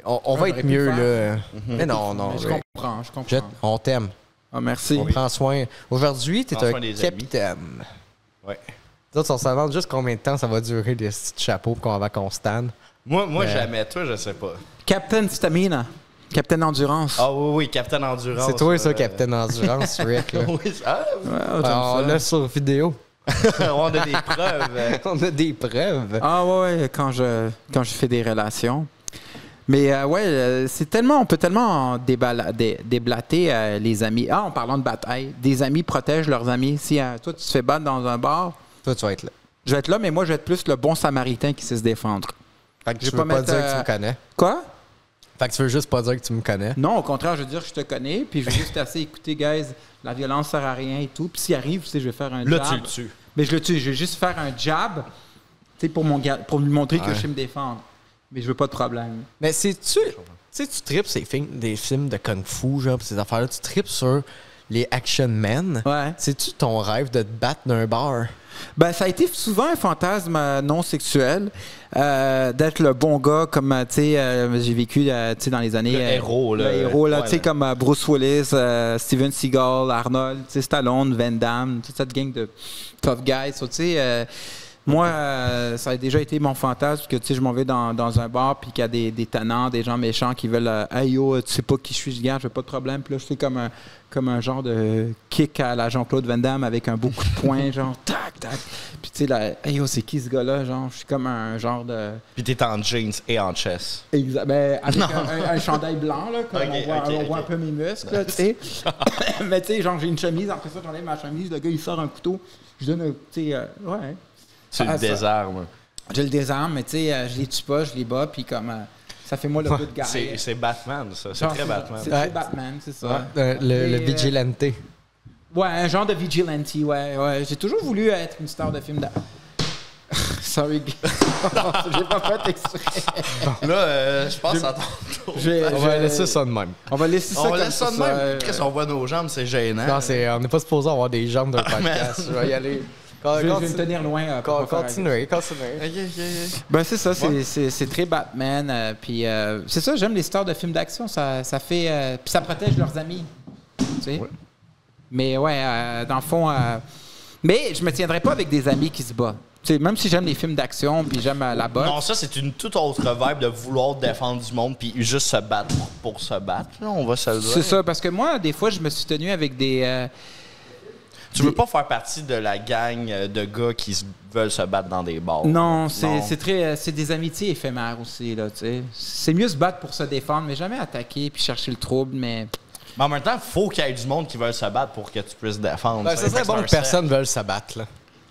On va j'aurais être pu mieux, le là. faire. Mais non. Mais je Rick. comprends. On t'aime. Ah, merci. On prend soin. Aujourd'hui, t'es Prends un soin des capitaine. Ouais. Les autres, on se demande juste combien de temps ça va durer des petits chapeaux avant qu'on se tanne. Moi jamais. Toi, je sais pas. Captain Stamina. Captain Endurance. Ah oui, Captain Endurance. C'est toi, ça, Capitaine Endurance, Rick. Là. Oui, ah, Ouais, On l'a sur vidéo. on a des preuves. On a des preuves. Ah ouais, quand je fais des relations. Mais c'est tellement, on peut tellement déblater les amis. Ah, en parlant de bataille, des amis protègent leurs amis. Si toi, tu te fais battre dans un bar, Toi, tu vas être là. je vais être là, mais moi, je vais être plus le bon samaritain qui sait se défendre. Fait que Je tu vais veux pas pas mettre, dire que tu me connais. Quoi? Fait que tu veux juste pas dire que tu me connais. Non, au contraire, je veux dire, je te connais, puis je veux juste assez écouter, guys, la violence sert à rien et tout. Puis s'il arrive, tu sais, je vais faire un Là, jab. tu le tues. Mais je le tue, je vais juste faire un jab, tu sais, pour lui montrer que Ouais. je sais me défendre. Mais je veux pas de problème. Mais c'est-tu... Tu sais, tu tripes des films de kung-fu, genre, pis ces affaires-là. Tu tripes sur les action men. Ouais. C'est-tu ton rêve de te battre d'un bar? Ben, ça a été souvent un fantasme non sexuel, d'être le bon gars, comme, tu sais, j'ai vécu, tu sais, dans les années... Le héros, là. Le héros, là, Ouais, tu sais, là. comme Bruce Willis, Steven Seagal, Arnold, tu sais, Stallone, Van Damme, toute cette gang de tough guys. So, tu sais, moi, ça a déjà été mon fantasme que, tu sais, je m'en vais dans un bar puis qu'il y a des tannants, des gens méchants qui veulent « Hey yo, tu sais pas qui je suis, je gagne, j'ai pas de problème. » Puis là, je fais comme un genre de kick à la Jean-Claude Van Damme avec un beau coup de poing, genre « Tac, tac. » Puis tu sais, là, « Hey yo, c'est qui ce gars-là? » Genre, je suis comme un genre de... Puis t'es en jeans et en chess. Ben, avec un chandail blanc, là, comme Ok, on voit un peu mes muscles, là, tu sais. Mais tu sais, genre, j'ai une chemise, après ça, j'enlève ma chemise, le gars, il sort un couteau, je donne un, tu sais, ouais. C'est Ah, le ça. désarme. Je le désarme, mais tu sais, je les tue pas, je les bats, puis comme, ça fait moi le good guy. C'est Batman, ça. C'est Genre, très Batman. C'est Ouais. très Batman, c'est ça. Le Et, vigilante. Ouais, un genre de vigilante, ouais. J'ai toujours voulu être une star de film d'action. Sorry, j'ai pas fait exprès. Là, je pense à ton tour. On va laisser ça de même. On va laisser ça On comme laisse ça de même. Qu'est-ce qu'on voit nos jambes, c'est gênant. Non, on n'est pas supposé avoir des jambes d'un podcast. Je vais y aller. Je vais me tenir loin. pour pas faire Continuez. Ok. Ben c'est ça, c'est très Batman. Puis c'est ça, j'aime les stars de films d'action. Ça fait. Puis ça protège leurs amis. Tu sais? Ouais. Mais ouais, dans le fond. Mais je me tiendrai pas avec des amis qui se battent. Tu sais, même si j'aime les films d'action puis j'aime la boxe. Non, ça, c'est une toute autre vibe de vouloir défendre du monde puis juste se battre pour se battre. Là, on va se le dire. C'est ça, parce que moi, des fois, je me suis tenu avec des. Tu veux pas faire partie de la gang de gars qui veulent se battre dans des bars. Non, c'est des amitiés éphémères aussi, là, tu sais. C'est mieux se battre pour se défendre, mais jamais attaquer puis chercher le trouble, mais... Mais en même temps, faut qu'il y ait du monde qui veut se battre pour que tu puisses défendre. Ça serait bon que personne ne veuille se battre. Là.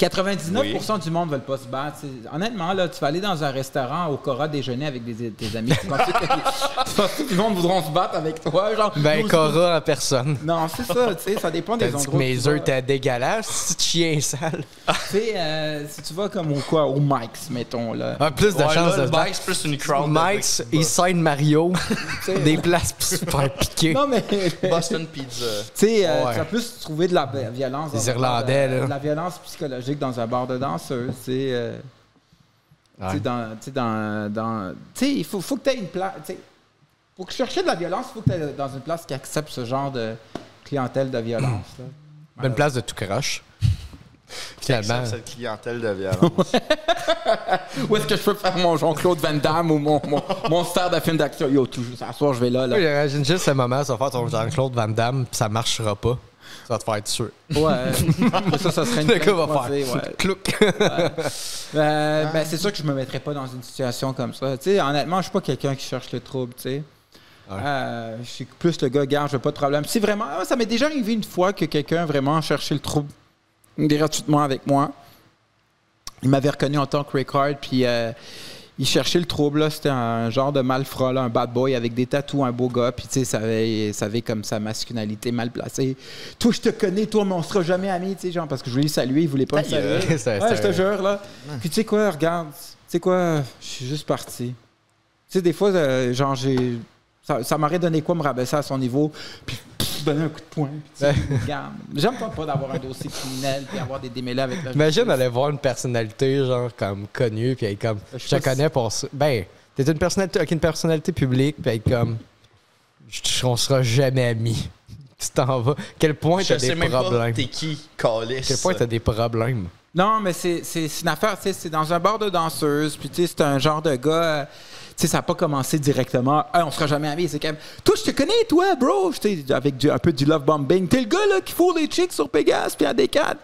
99% du monde ne veulent pas se battre. Honnêtement, là, tu vas aller dans un restaurant au Cora déjeuner avec tes amis. Tu penses que tout le monde voudront se battre avec toi? Genre, Ben, Cora en personne. Non, c'est ça, tu sais, ça dépend des T'as dit endroits. que mes œufs étaient dégueulasses, petit chien sale. Tu sais, si tu vas comme au Mike's, mettons, là. Ah, plus de Ouais, chance là, de se battre. Mike's, plus une crowd. Mike's, Eastside Mario, des places super piquées. Non, mais. Boston Pizza. Tu sais, Ouais. tu vas plus trouver de la violence. Les dans un Irlandais, bar de là. la violence psychologique dans un bar de danseuses. Tu sais, il faut que tu aies une place. Pour chercher de la violence, il faut que tu aies dans une place qui accepte ce genre de clientèle de violence. Là. Une place de tout croche. Finalement. Cette clientèle de violence. Où est-ce que je peux faire mon Jean-Claude Van Damme ou mon star de film d'action? Yo, toujours, ce soir, je vais là. Oui, j'imagine juste ce moment, ça va faire ton Jean-Claude Van Damme, puis ça marchera pas. Ça va te faire tuer. Ouais. ça serait une Le gars va croisée, faire ouais. clouc. Ben, c'est sûr que je me mettrais pas dans une situation comme ça. Tu sais, honnêtement, je suis pas quelqu'un qui cherche le trouble, tu sais. Ouais. Je suis plus le gars, garde, je veux pas de problème. Si vraiment, ça m'est déjà arrivé une fois que quelqu'un vraiment cherchait le trouble gratuitement avec moi. Il m'avait reconnu en tant que Rick Hard, puis il cherchait le trouble. Là. C'était un genre de malfrat, là, un bad boy avec des tatous, un beau gars, puis tu sais, ça avait comme sa masculinité mal placée. Toi, je te connais, toi, mais on sera jamais amis, tu sais, genre, parce que je voulais le saluer, il voulait pas me saluer. Ouais, je te jure, là. Puis tu sais quoi, regarde, tu sais quoi, je suis juste parti. Tu sais, des fois, genre, ça m'aurait donné quoi me rabaisser à son niveau, puis donner un coup de poing. Regarde, j'aime pas d'avoir un dossier criminel puis avoir des démêlés avec la Imagine aller voir une personnalité, genre, comme connue, puis être comme, je te connais pour ça. Ben, t'es une personnalité avec une personnalité publique, puis être comme, on sera jamais amis. Tu t'en vas. Quel point t'as des problèmes? T'es qui, Calice? Quel point t'as des problèmes? Non, mais c'est une affaire, tu sais, c'est dans un bar de danseuses, puis tu sais, c'est un genre de gars, tu sais, ça n'a pas commencé directement, on sera jamais amis, c'est quand même, toi, je te connais, toi, bro, avec un peu du love bombing, t'es le gars, là, qui fourre les chicks sur Pégase, puis à des cadres.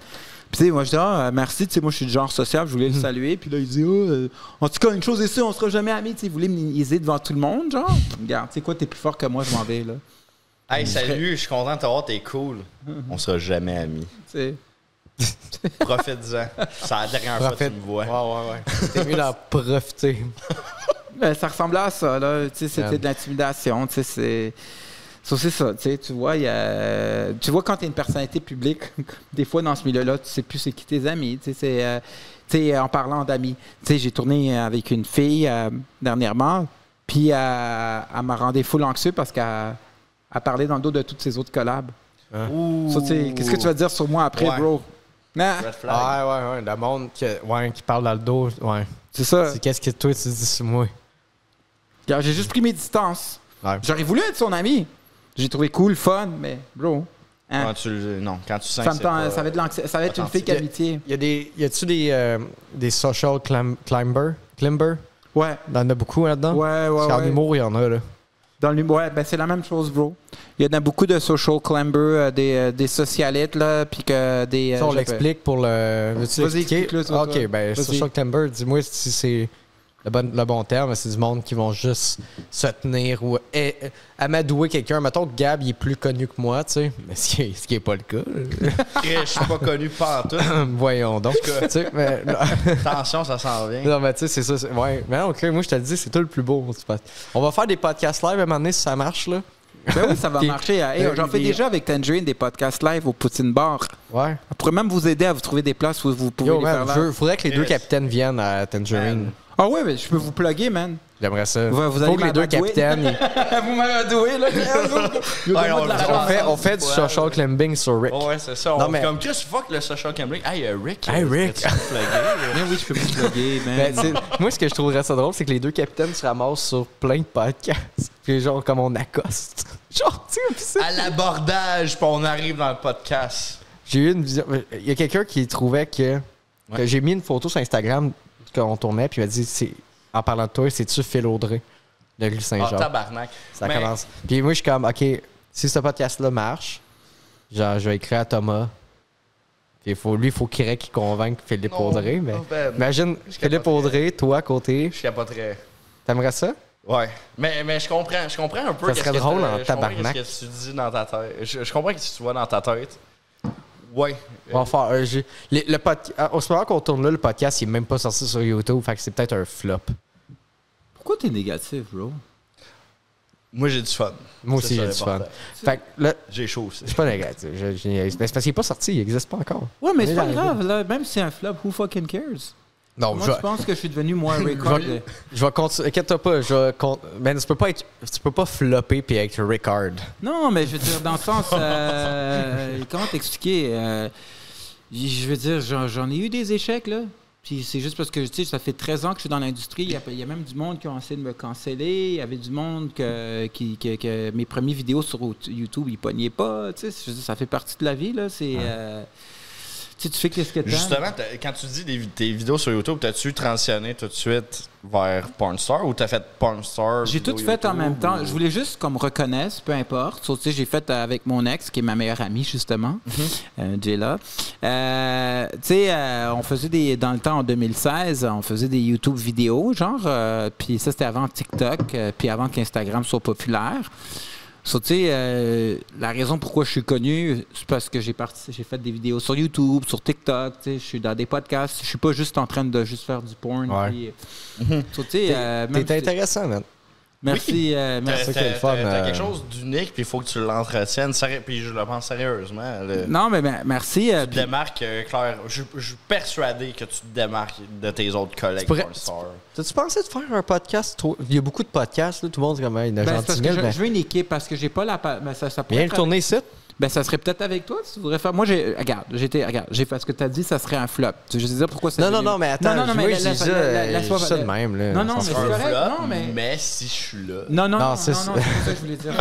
Puis tu sais, moi, je dis, merci, tu sais, moi, je suis du genre social, je voulais le saluer, puis là, il dit, en tout cas, une chose est sûre, on sera jamais amis, tu sais, il voulait me niaiser devant tout le monde, genre, regarde, tu sais quoi, t'es plus fort que moi, je m'en vais, là. Hey, salut, je suis content de te voir, t'es cool. On sera jamais amis. Tu sais. Profite-en. C'est la dernière fois que tu me vois. Ouais. T'es mieux d'en profiter. Ben, ça ressemblait à ça, là. Tu sais, c'était de l'intimidation. Tu sais, c'est ça. Tu sais, tu vois, tu vois, quand tu es une personnalité publique, des fois, dans ce milieu-là, tu sais plus c'est qui tes amis. Tu sais, en parlant d'amis. Tu sais, j'ai tourné avec une fille dernièrement, puis elle m'a rendu full anxieux parce qu'elle parlait dans le dos de toutes ses autres collabs. Ça, tu sais, qu'est-ce que tu vas dire sur moi après, bro? Nah. Red flag. Ouais. Le monde qui parle dans le dos, ouais. C'est ça. C'est qu'est-ce que toi, tu dis sur moi? J'ai juste pris mes distances. Ouais. J'aurais voulu être son ami. J'ai trouvé cool, fun, mais bro. Hein? Non, quand tu sens Ça, que c'est pas... ça va être une fake amitié. Y a-tu des social climber? Ouais. Il y en a beaucoup là-dedans? Ouais. En humour, il y en a, là. Dans l'humour, ouais, ben c'est la même chose, bro. Il y en a beaucoup de social climbers, des socialites, là, puis que des... Ça, on l'explique pour le... Veux-tu Vas-y, expliquer? explique-le, toi, OK, toi. ben, Vas-y. social climber, dis-moi si c'est le bon terme, c'est du monde qui vont juste se tenir ou amadouer quelqu'un. Mettons que Gab, il est plus connu que moi, tu sais. Mais ce qui est pas le cas. Je suis pas connu pantoute. Voyons donc. Tu sais, mais... Attention, ça s'en vient. Non, mais tu sais, c'est ça. Ouais. Mais non, OK, moi, je te le dis, c'est tout le plus beau. On va faire des podcasts live à un moment donné si ça marche, là. Ben oui, ça va marcher. Hey, j'en fais déjà avec Tangerine des podcasts live au Poutine Bar. Ouais. On pourrait même vous aider à vous trouver des places où vous pouvez Yo, les faire man, live. faudrait que les deux capitaines viennent à Tangerine. Ah ouais, mais je peux vous plugger, man. J'aimerais ça. Vous Faut allez que les deux m'amadouer. capitaines... Vous m'avez doué, là. on fait du social climbing sur Rick. Ouais, c'est ça. Non, mais- Comme juste fuck le social camping. Hey, Rick. Hey, Rick. Tu peux me plugger? Mais oui, je peux vous plugger, man. Ben, tu sais, moi, ce que je trouverais ça drôle, c'est que les deux capitaines se ramassent sur plein de podcasts. Puis genre, comme on accoste. Genre, tu sais, À l'abordage, puis on arrive dans le podcast. j'ai eu une vision. Il y a quelqu'un qui trouvait que j'ai mis une photo sur Instagram qu'on tournait, puis il m'a dit, en parlant de toi, c'est-tu Phil Audrey de rue Ah, Saint-Jean? tabarnak. Ça Mais- commence. Puis moi, je suis comme, OK, si ce podcast-là marche, genre, je vais écrire à Thomas. Puis il faut qu'il convainque Philippe Non, Audrey. Mais non, ben, imagine, je Philippe capoterais. Audrey, toi à côté. Je capoterais. T'aimerais ça? Ouais. Mais je comprends un peu Ça serait drôle en tabarnak. qu'est-ce que tu dis dans ta tête. Je comprends ce que tu vois dans ta tête. Ouais. On va faire au ce moment qu'on tourne là, le podcast, il est même pas sorti sur YouTube, fait que c'est peut-être un flop. Pourquoi t'es négatif, bro? Moi, j'ai du fun. Moi aussi, C'est j'ai ça, du fun. l'important. Fait que là, J'ai chaud aussi. je suis pas négatif. Mais c'est parce qu'il est pas sorti, il existe pas encore. Ouais, mais c'est pas On est grave, là. Même si c'est un flop, who fucking cares? Non, Moi, tu penses que je suis devenu moins record? je vais continuer. Inquiète-toi pas, mais tu peux pas flopper puis être Ricard. Non, mais je veux dire, dans le sens... comment t'expliquer? Je veux dire, j'en ai eu des échecs, là. Puis c'est juste parce que, tu sais, ça fait 13 ans que je suis dans l'industrie. Il y a même du monde qui ont essayé de me canceller. Il y avait du monde que mes premières vidéos sur YouTube, ils pognaient pas. Tu sais, je veux dire, ça fait partie de la vie, là. C'est... tu sais, tu fais qu'est-ce que t'aimes. Justement, quand tu dis tes vidéos sur YouTube, t'as-tu transitionné tout de suite vers Pornstar ou t'as fait Pornstar? J'ai tout fait en même temps. Je voulais juste qu'on me reconnaisse, peu importe. Tu sais, j'ai fait avec mon ex, qui est ma meilleure amie, justement, Jayla. Tu sais, on faisait dans le temps, en 2016, on faisait des YouTube vidéos, genre. Puis ça, c'était avant TikTok, puis avant qu'Instagram soit populaire. So, tu sais, la raison pourquoi je suis connu, c'est parce que j'ai fait des vidéos sur YouTube, sur TikTok, tu sais, je suis dans des podcasts, je suis pas juste en train de juste faire du porn. Ouais. Puis, so, tu sais, T'es intéressant, man. Merci, merci. T'as quelque chose d'unique, puis il faut que tu l'entretiennes. Puis je le pense sérieusement. Non, mais merci. Tu te démarques, Claire. Je suis persuadé que tu te démarques de tes autres collègues Pornstar. T'as-tu pensé de faire un podcast? Il y a beaucoup de podcasts, là, tout le monde est comme une agence parce que je veux une équipe, parce que j'ai pas la... Ben, ça viens le tourner ici? Ben, ça serait peut-être avec toi, si tu voudrais faire. Moi, regarde, j'ai fait ce que tu as dit, ça serait un flop. Je sais pas pourquoi ça. Non, mais attends, mais je dis ça de même. Là, non, mais c'est correct. Flop, Non, mais si je suis là. Non, c'est ça que je voulais dire.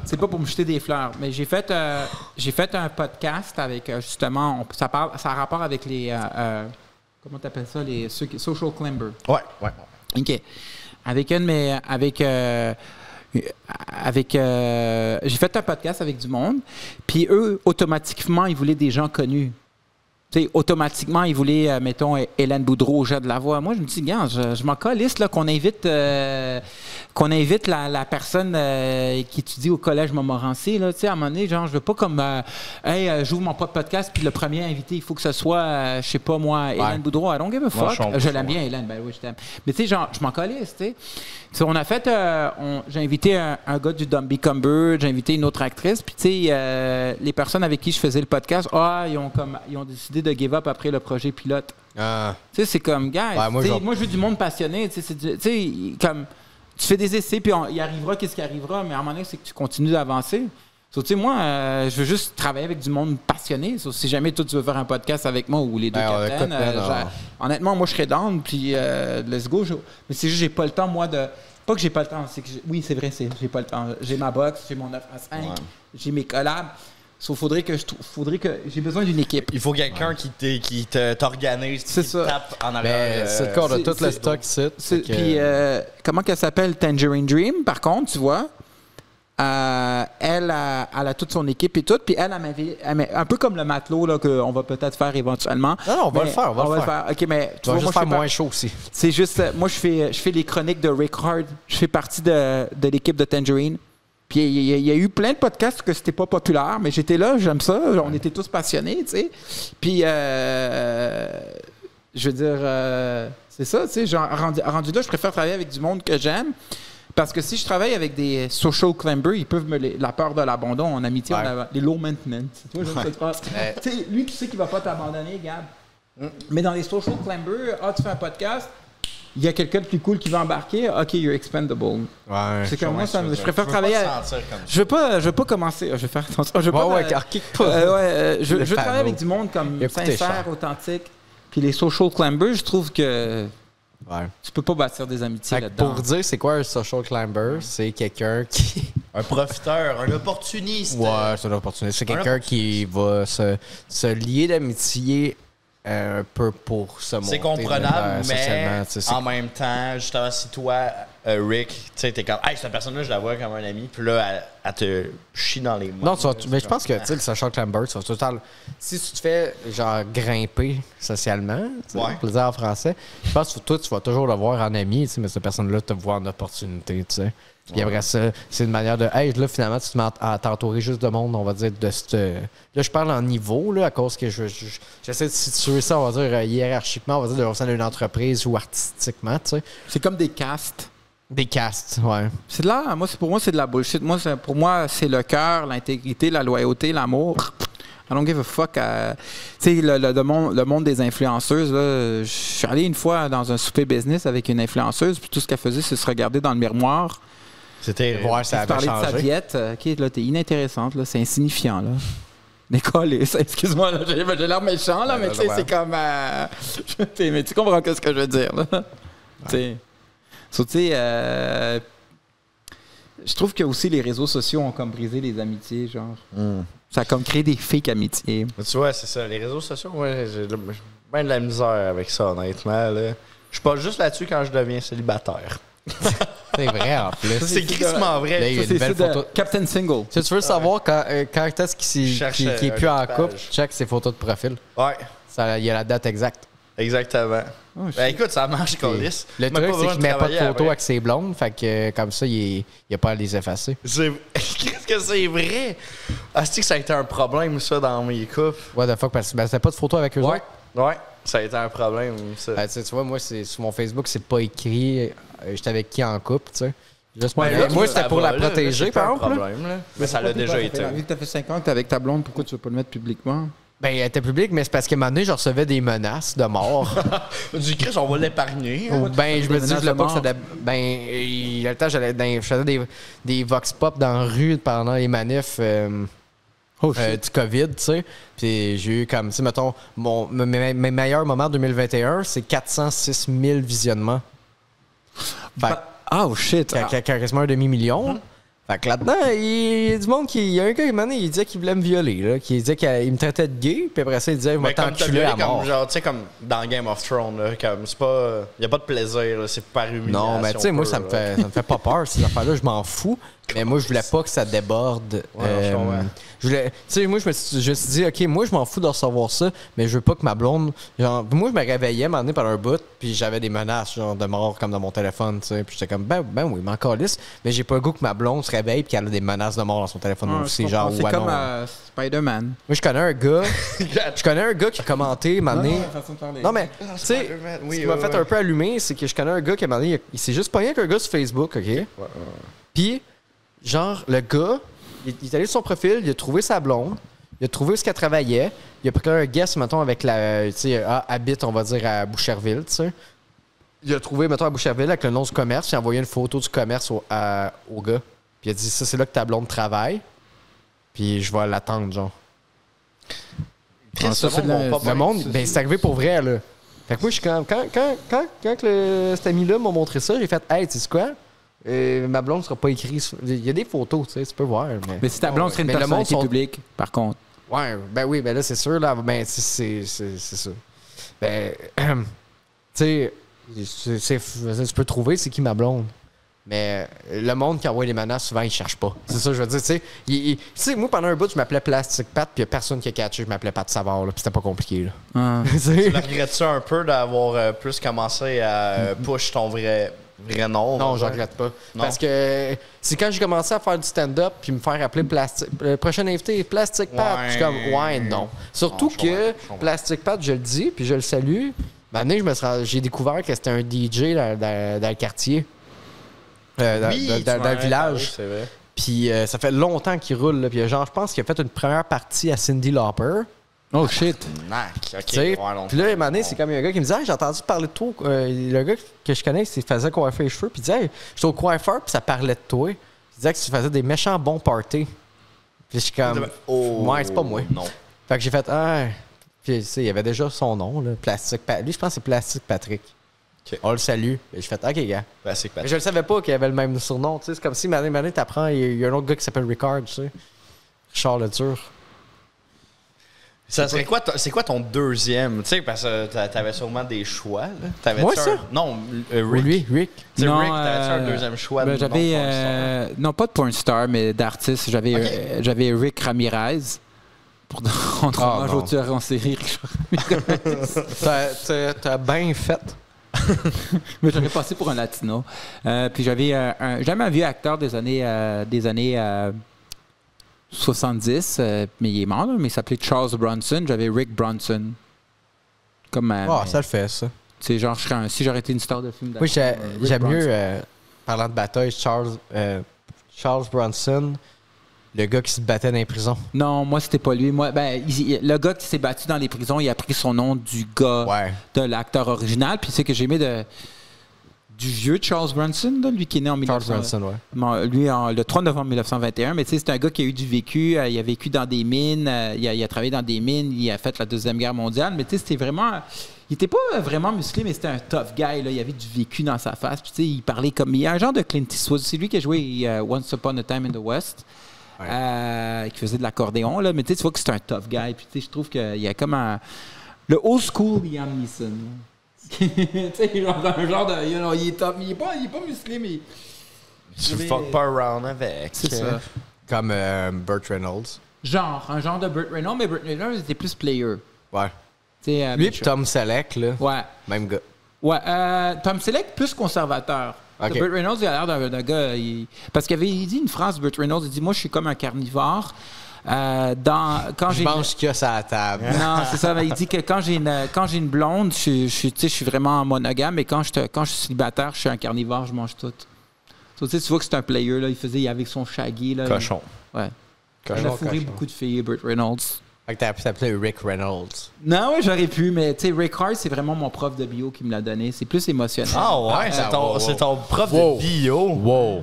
C'est pas pour me jeter des fleurs, mais j'ai fait un podcast avec, justement, ça a rapport avec les. Comment t'appelles ça, ceux qui social climber. Ouais. OK. Avec une, mais j'ai fait un podcast avec du monde, puis eux, automatiquement, ils voulaient des gens connus. Tu sais, automatiquement, ils voulaient, mettons, Hélène Boudreau, Jade Lavoie. Moi, je me dis, gars, je m'en calisse là, qu'on invite la personne qui étudie au collège Montmorency. Là, tu sais, à un moment donné, genre, je veux pas comme, j'ouvre mon propre podcast, puis le premier invité, il faut que ce soit, je sais pas moi, Hélène Boudreau. I don't give a fuck. Moi, je l'aime bien, Hélène. Ben oui, je t'aime. Mais tu sais, genre, je m'en calisse, tu sais. On a fait, j'ai invité un gars du Dumby Cumber, j'ai invité une autre actrice, puis tu sais, les personnes avec qui je faisais le podcast, ils ont décidé de give up après le projet pilote. Tu sais, c'est comme, gars, moi je veux du monde passionné, tu sais, comme, tu fais des essais, puis il arrivera qu'est-ce qui arrivera, mais à un moment donné, c'est que tu continues d'avancer. Tu sais, moi, je veux juste travailler avec du monde passionné. Si jamais toi, tu veux faire un podcast avec moi ou les deux capitaines, honnêtement, moi, je serais down, puis let's go. Mais c'est juste, j'ai pas le temps, moi, de... Pas que j'ai pas le temps, c'est que... Oui, c'est vrai, j'ai pas le temps. J'ai ma box, j'ai mon 9 à 5, j'ai mes collabs. Faudrait que j'ai besoin d'une équipe. Il faut quelqu'un qui t'organise, qui te tape en arrière. C'est le corps de tout le stock, Puis, comment qu'elle s'appelle? Tangerine Dream, par contre, tu vois. Elle a toute son équipe et tout. Puis elle un peu comme le matelot là, qu'on va peut-être faire éventuellement. Non, on va le faire. On va le faire. OK, mais tu vas juste faire moins chaud aussi. C'est juste, moi, je fais les chroniques de Rick Hard. Je fais partie de l'équipe de Tangerine. Puis il y a eu plein de podcasts que c'était pas populaire, mais j'étais là, j'aime ça. On était tous passionnés, tu sais. Puis, je veux dire, c'est ça, tu sais. Genre, rendu là, je préfère travailler avec du monde que j'aime. Parce que si je travaille avec des social climbers, ils peuvent la peur de l'abandon. En amitié, on a les low maintenance. Tu vois, tu sais, lui, tu sais qu'il va pas t'abandonner, Gab. Mais dans les social climbers, tu fais un podcast, il y a quelqu'un de plus cool qui va embarquer, OK, you're expendable. Ouais. C'est comme moi, je préfère travailler. Je veux pas commencer. Je vais faire attention. Je veux travailler avec du monde comme sincère, authentique. Puis les social climbers, je trouve que tu peux pas bâtir des amitiés là-dedans. Pour dire c'est quoi un social climber, c'est quelqu'un qui... Un profiteur, un opportuniste. Ouais, c'est un opportuniste. C'est quelqu'un qui va se lier d'amitié un peu pour se monter. C'est comprenable, mais en même temps, justement, si toi, Rick, tu sais, t'es comme, hey, cette personne-là, je la vois comme un ami, puis là, elle te chie dans les mains. Non, mais je pense que, tu sais, le social climber, tu vas total. Si tu te fais, genre, grimper socialement, pour le dire en français, je pense que toi, tu vas toujours le voir en ami, tu sais, mais cette personne-là te voit en opportunité, tu sais. Puis après ça, c'est une manière de. Hey, là, finalement, tu te mets à t'entourer juste de monde, on va dire, de cette. Là, je parle en niveau, là, à cause que j'essaie de situer ça, on va dire, hiérarchiquement, on va dire, au sein d'une entreprise ou artistiquement, tu sais. C'est comme des castes. Des castes, ouais. C'est de là, pour moi, c'est de la bullshit. Pour moi, c'est le cœur, l'intégrité, la loyauté, l'amour. I don't give a fuck. Tu sais, le monde des influenceuses, là, je suis allé une fois dans un souper business avec une influenceuse, puis tout ce qu'elle faisait, c'est se regarder dans le miroir. C'était voir ça avait parler de sa diète. OK, là, t'es inintéressante, là, c'est insignifiant, là. Décollé, excuse-moi, là, j'ai l'air méchant, là, mais tu sais, c'est comme... mais tu comprends ce que je veux dire, là. Tu sais... So, tu sais, je trouve que aussi les réseaux sociaux ont comme brisé les amitiés, genre. Ça a comme créé des fake amitiés. Tu vois, c'est ça. Les réseaux sociaux, ouais, j'ai bien de la misère avec ça, honnêtement. Là. Je suis pas juste là-dessus quand je deviens célibataire. C'est vrai, en plus. C'est crissement vrai. Là, il y a une belle photo. Captain Single. Si tu veux savoir quand est-ce qu'il est plus en couple, check ses photos de profil. Ouais. Il y a la date exacte. Exactement. Oh, ben écoute, ça marche, Colis. Le truc, c'est qu'il met pas de photos avec ses blondes, fait que comme ça, il a pas à les effacer. Qu'est-ce que c'est vrai? Ah, c'est que ça a été un problème, ça, dans mes couples. What the fuck, parce que c'était pas de photos avec eux autres? Ouais, ça a été un problème, ça. Ben, tu vois, moi, sur mon Facebook, c'est pas écrit j'étais avec qui en couple, tu sais. Juste moi, c'était pour la protéger, par exemple. Mais ça l'a déjà été. Vu que t'as fait 5 ans que t'es avec ta blonde, pourquoi tu veux pas le mettre publiquement? Ben, elle était publique, mais c'est parce qu'à un moment donné, je recevais des menaces de mort. Du Christ, on va l'épargner. Ben, je me dis, je voulais pas que ça. Ben, il y a le temps, je faisais des vox pop dans la rue pendant les manifs du COVID, tu sais. Puis j'ai eu comme, tu sais, mettons, mes meilleurs moments 2021, c'est 406 000 visionnements. Ben, oh shit! Quasiment 1,5 million. Fait que là-dedans, il y a du monde qui. Il y a un gars, il disait qu'il voulait me violer, là. Qui disait qu'il me traitait de gay, puis après ça, il disait, il m'a t'enculé à mort. Genre, tu sais, comme dans Game of Thrones, là. Comme, c'est pas. Il n'y a pas de plaisir, là. C'est par humiliation. Non, mais tu sais, moi, ça me fait pas peur, ces affaires-là. Je m'en fous. Mais moi, je voulais pas que ça déborde. Tu sais, moi, je me suis dit, OK, moi, je m'en fous de recevoir ça, mais je veux pas que ma blonde. Genre, moi, je me réveillais, m'emmener par un bout, puis j'avais des menaces, genre, de mort, comme dans mon téléphone, tu sais. Puis j'étais comme, ben oui, m'en calisse. Mais j'ai pas le goût que ma blonde se réveille, puis qu'elle a des menaces de mort dans son téléphone aussi. Genre, c'est comme Spider-Man. Moi, je connais un gars qui a commenté, m'emmener. Non, mais, tu sais, ce qui m'a fait un peu allumer, c'est que je connais un gars qui a m'emmené. Il s'est juste pogné avec un gars sur Facebook, OK? Puis, genre, le gars, il est allé sur son profil, il a trouvé sa blonde, il a trouvé où est-ce qu'elle travaillait, il a pris un guest, mettons, avec la. Tu sais, habite, on va dire, à Boucherville, tu sais. Il a trouvé, mettons, à Boucherville avec le nom du commerce, il a envoyé une photo du commerce au gars. Puis il a dit, ça, c'est là que ta blonde travaille, puis je vais l'attendre, genre. Le monde, ben, c'est arrivé pour vrai, là. Fait que moi, je suis quand cet ami-là m'a montré ça, j'ai fait, hey, tu sais quoi? Ma blonde ne sera pas écrite. Il y a des photos, tu sais, tu peux voir. Mais si ta blonde serait une personnalité publique, par contre. Ouais, ben oui, ben là, c'est sûr, là, ben, c'est ça. Ben, tu sais, tu peux trouver c'est qui ma blonde. Mais le monde qui envoie les menaces, souvent, il cherche pas. C'est ça, je veux dire, tu sais. Moi, pendant un bout, je m'appelais Plastic Pat, puis il y a personne qui a catché, je m'appelais Pat Savard, là, puis c'était pas compliqué, là. Tu regrettes-tu un peu d'avoir plus commencé à push ton vrai nom? Non, je regrette pas. Non. Parce que c'est quand j'ai commencé à faire du stand-up puis me faire appeler le prochain invité Plastic Pat. Je suis comme, ouais, non. Surtout que Plastic Pat, je le dis, puis je le salue. Maintenant, j'ai découvert que c'était un DJ dans le quartier. Dans le village. C'est vrai. Puis ça fait longtemps qu'il roule. Là. Puis genre, je pense qu'il a fait une première partie à Cyndi Lauper. Oh shit! Puis là, à un moment donné, c'est comme un gars qui me disait, j'ai entendu parler de toi. Le gars que je connais, il faisait coiffer les cheveux. Puis il disait, j'étais au coiffeur, puis ça parlait de toi. Il disait que tu faisais des méchants bons parties. Puis je suis comme, ouais, c'est pas moi. Non. Fait que j'ai fait, Puis tu sais, il y avait déjà son nom, là, Plastic Patrick. Lui, je pense que c'est Plastic Patrick. Okay. On le salue. Et j'ai fait, OK, gars. Plastic Patrick. Mais je le savais pas qu'il avait le même surnom. C'est comme si, maintenant, t'apprends, il y a un autre gars qui s'appelle Ricard, tu sais. Richard Le Dur. Ça serait quoi, c'est quoi ton deuxième? Tu sais, parce que t'avais sûrement des choix. Là. Moi, ça? Non, Rick. Rick. Non, Rick, t'avais-tu un deuxième choix? Ben, j'avais, non, pas de porn star, mais d'artiste. J'avais Rick Ramirez. Pour rendre hommage au tueur en série, Richard Ramirez. T'as bien fait. Mais j'aurais passé pour un latino. Puis j'avais jamais un vieux acteur des années 70, mais il est mort, là, mais il s'appelait Charles Bronson. J'avais Rick Bronson. Comme, Ça le fait, ça. C'est genre, si j'aurais été une star de film Oui, d'action, j'aime Bronson. mieux, parlant de bataille, Charles Bronson, le gars qui se battait dans les prisons. Non, moi, c'était pas lui. Moi, le gars qui s'est battu dans les prisons, il a pris son nom du gars, de l'acteur original. Puis c'est que j'ai aimé du vieux Charles Bronson, là, lui qui est né en 1900. Charles Bronson, Lui, le 3 novembre 1921. Mais tu sais, c'est un gars qui a eu du vécu. Il a vécu dans des mines. Il a travaillé dans des mines. Il a fait la Deuxième Guerre mondiale. Mais tu sais, c'était vraiment... Il était pas vraiment musclé, mais c'était un tough guy. Là. Il avait du vécu dans sa face. Puis tu sais, il parlait comme... Il y a un genre de Clint Eastwood. C'est lui qui a joué Once Upon a Time in the West. Qui faisait de l'accordéon, là. Mais tu vois que c'est un tough guy. Puis tu sais, je trouve qu'il y a comme le old school Liam Neeson. Tu sais, genre un genre de... il est top. Il est pas musclé, mais... Tu fuck pas around avec. C'est ça. Comme Burt Reynolds. Un genre de Burt Reynolds, mais Burt Reynolds était plus player. Ouais. Lui et Tom Selleck, là. Ouais. Même gars. Ouais. Tom Selleck, plus conservateur. Okay. Burt Reynolds, il a l'air d'un gars... Parce qu'il avait dit une phrase, Burt Reynolds, il dit « Moi, je suis comme un carnivore. Je mange ce qu'il y a sur la table. » Non, c'est ça. Mais il dit que quand j'ai une blonde, je suis vraiment monogame, mais quand je suis célibataire, je suis un carnivore, je mange tout. Tu vois que c'est un player, là. Il faisait avec son shaggy. Là, Cochon. Ouais. Il a fourré beaucoup de filles, Burt Reynolds. Fait que t'as pu t'appeler Rick Reynolds. Non, ouais, j'aurais pu, mais tu sais, Rick Hart, c'est vraiment mon prof de bio qui me l'a donné. C'est plus émotionnel. Ah ouais, c'est ton prof de bio. Wow.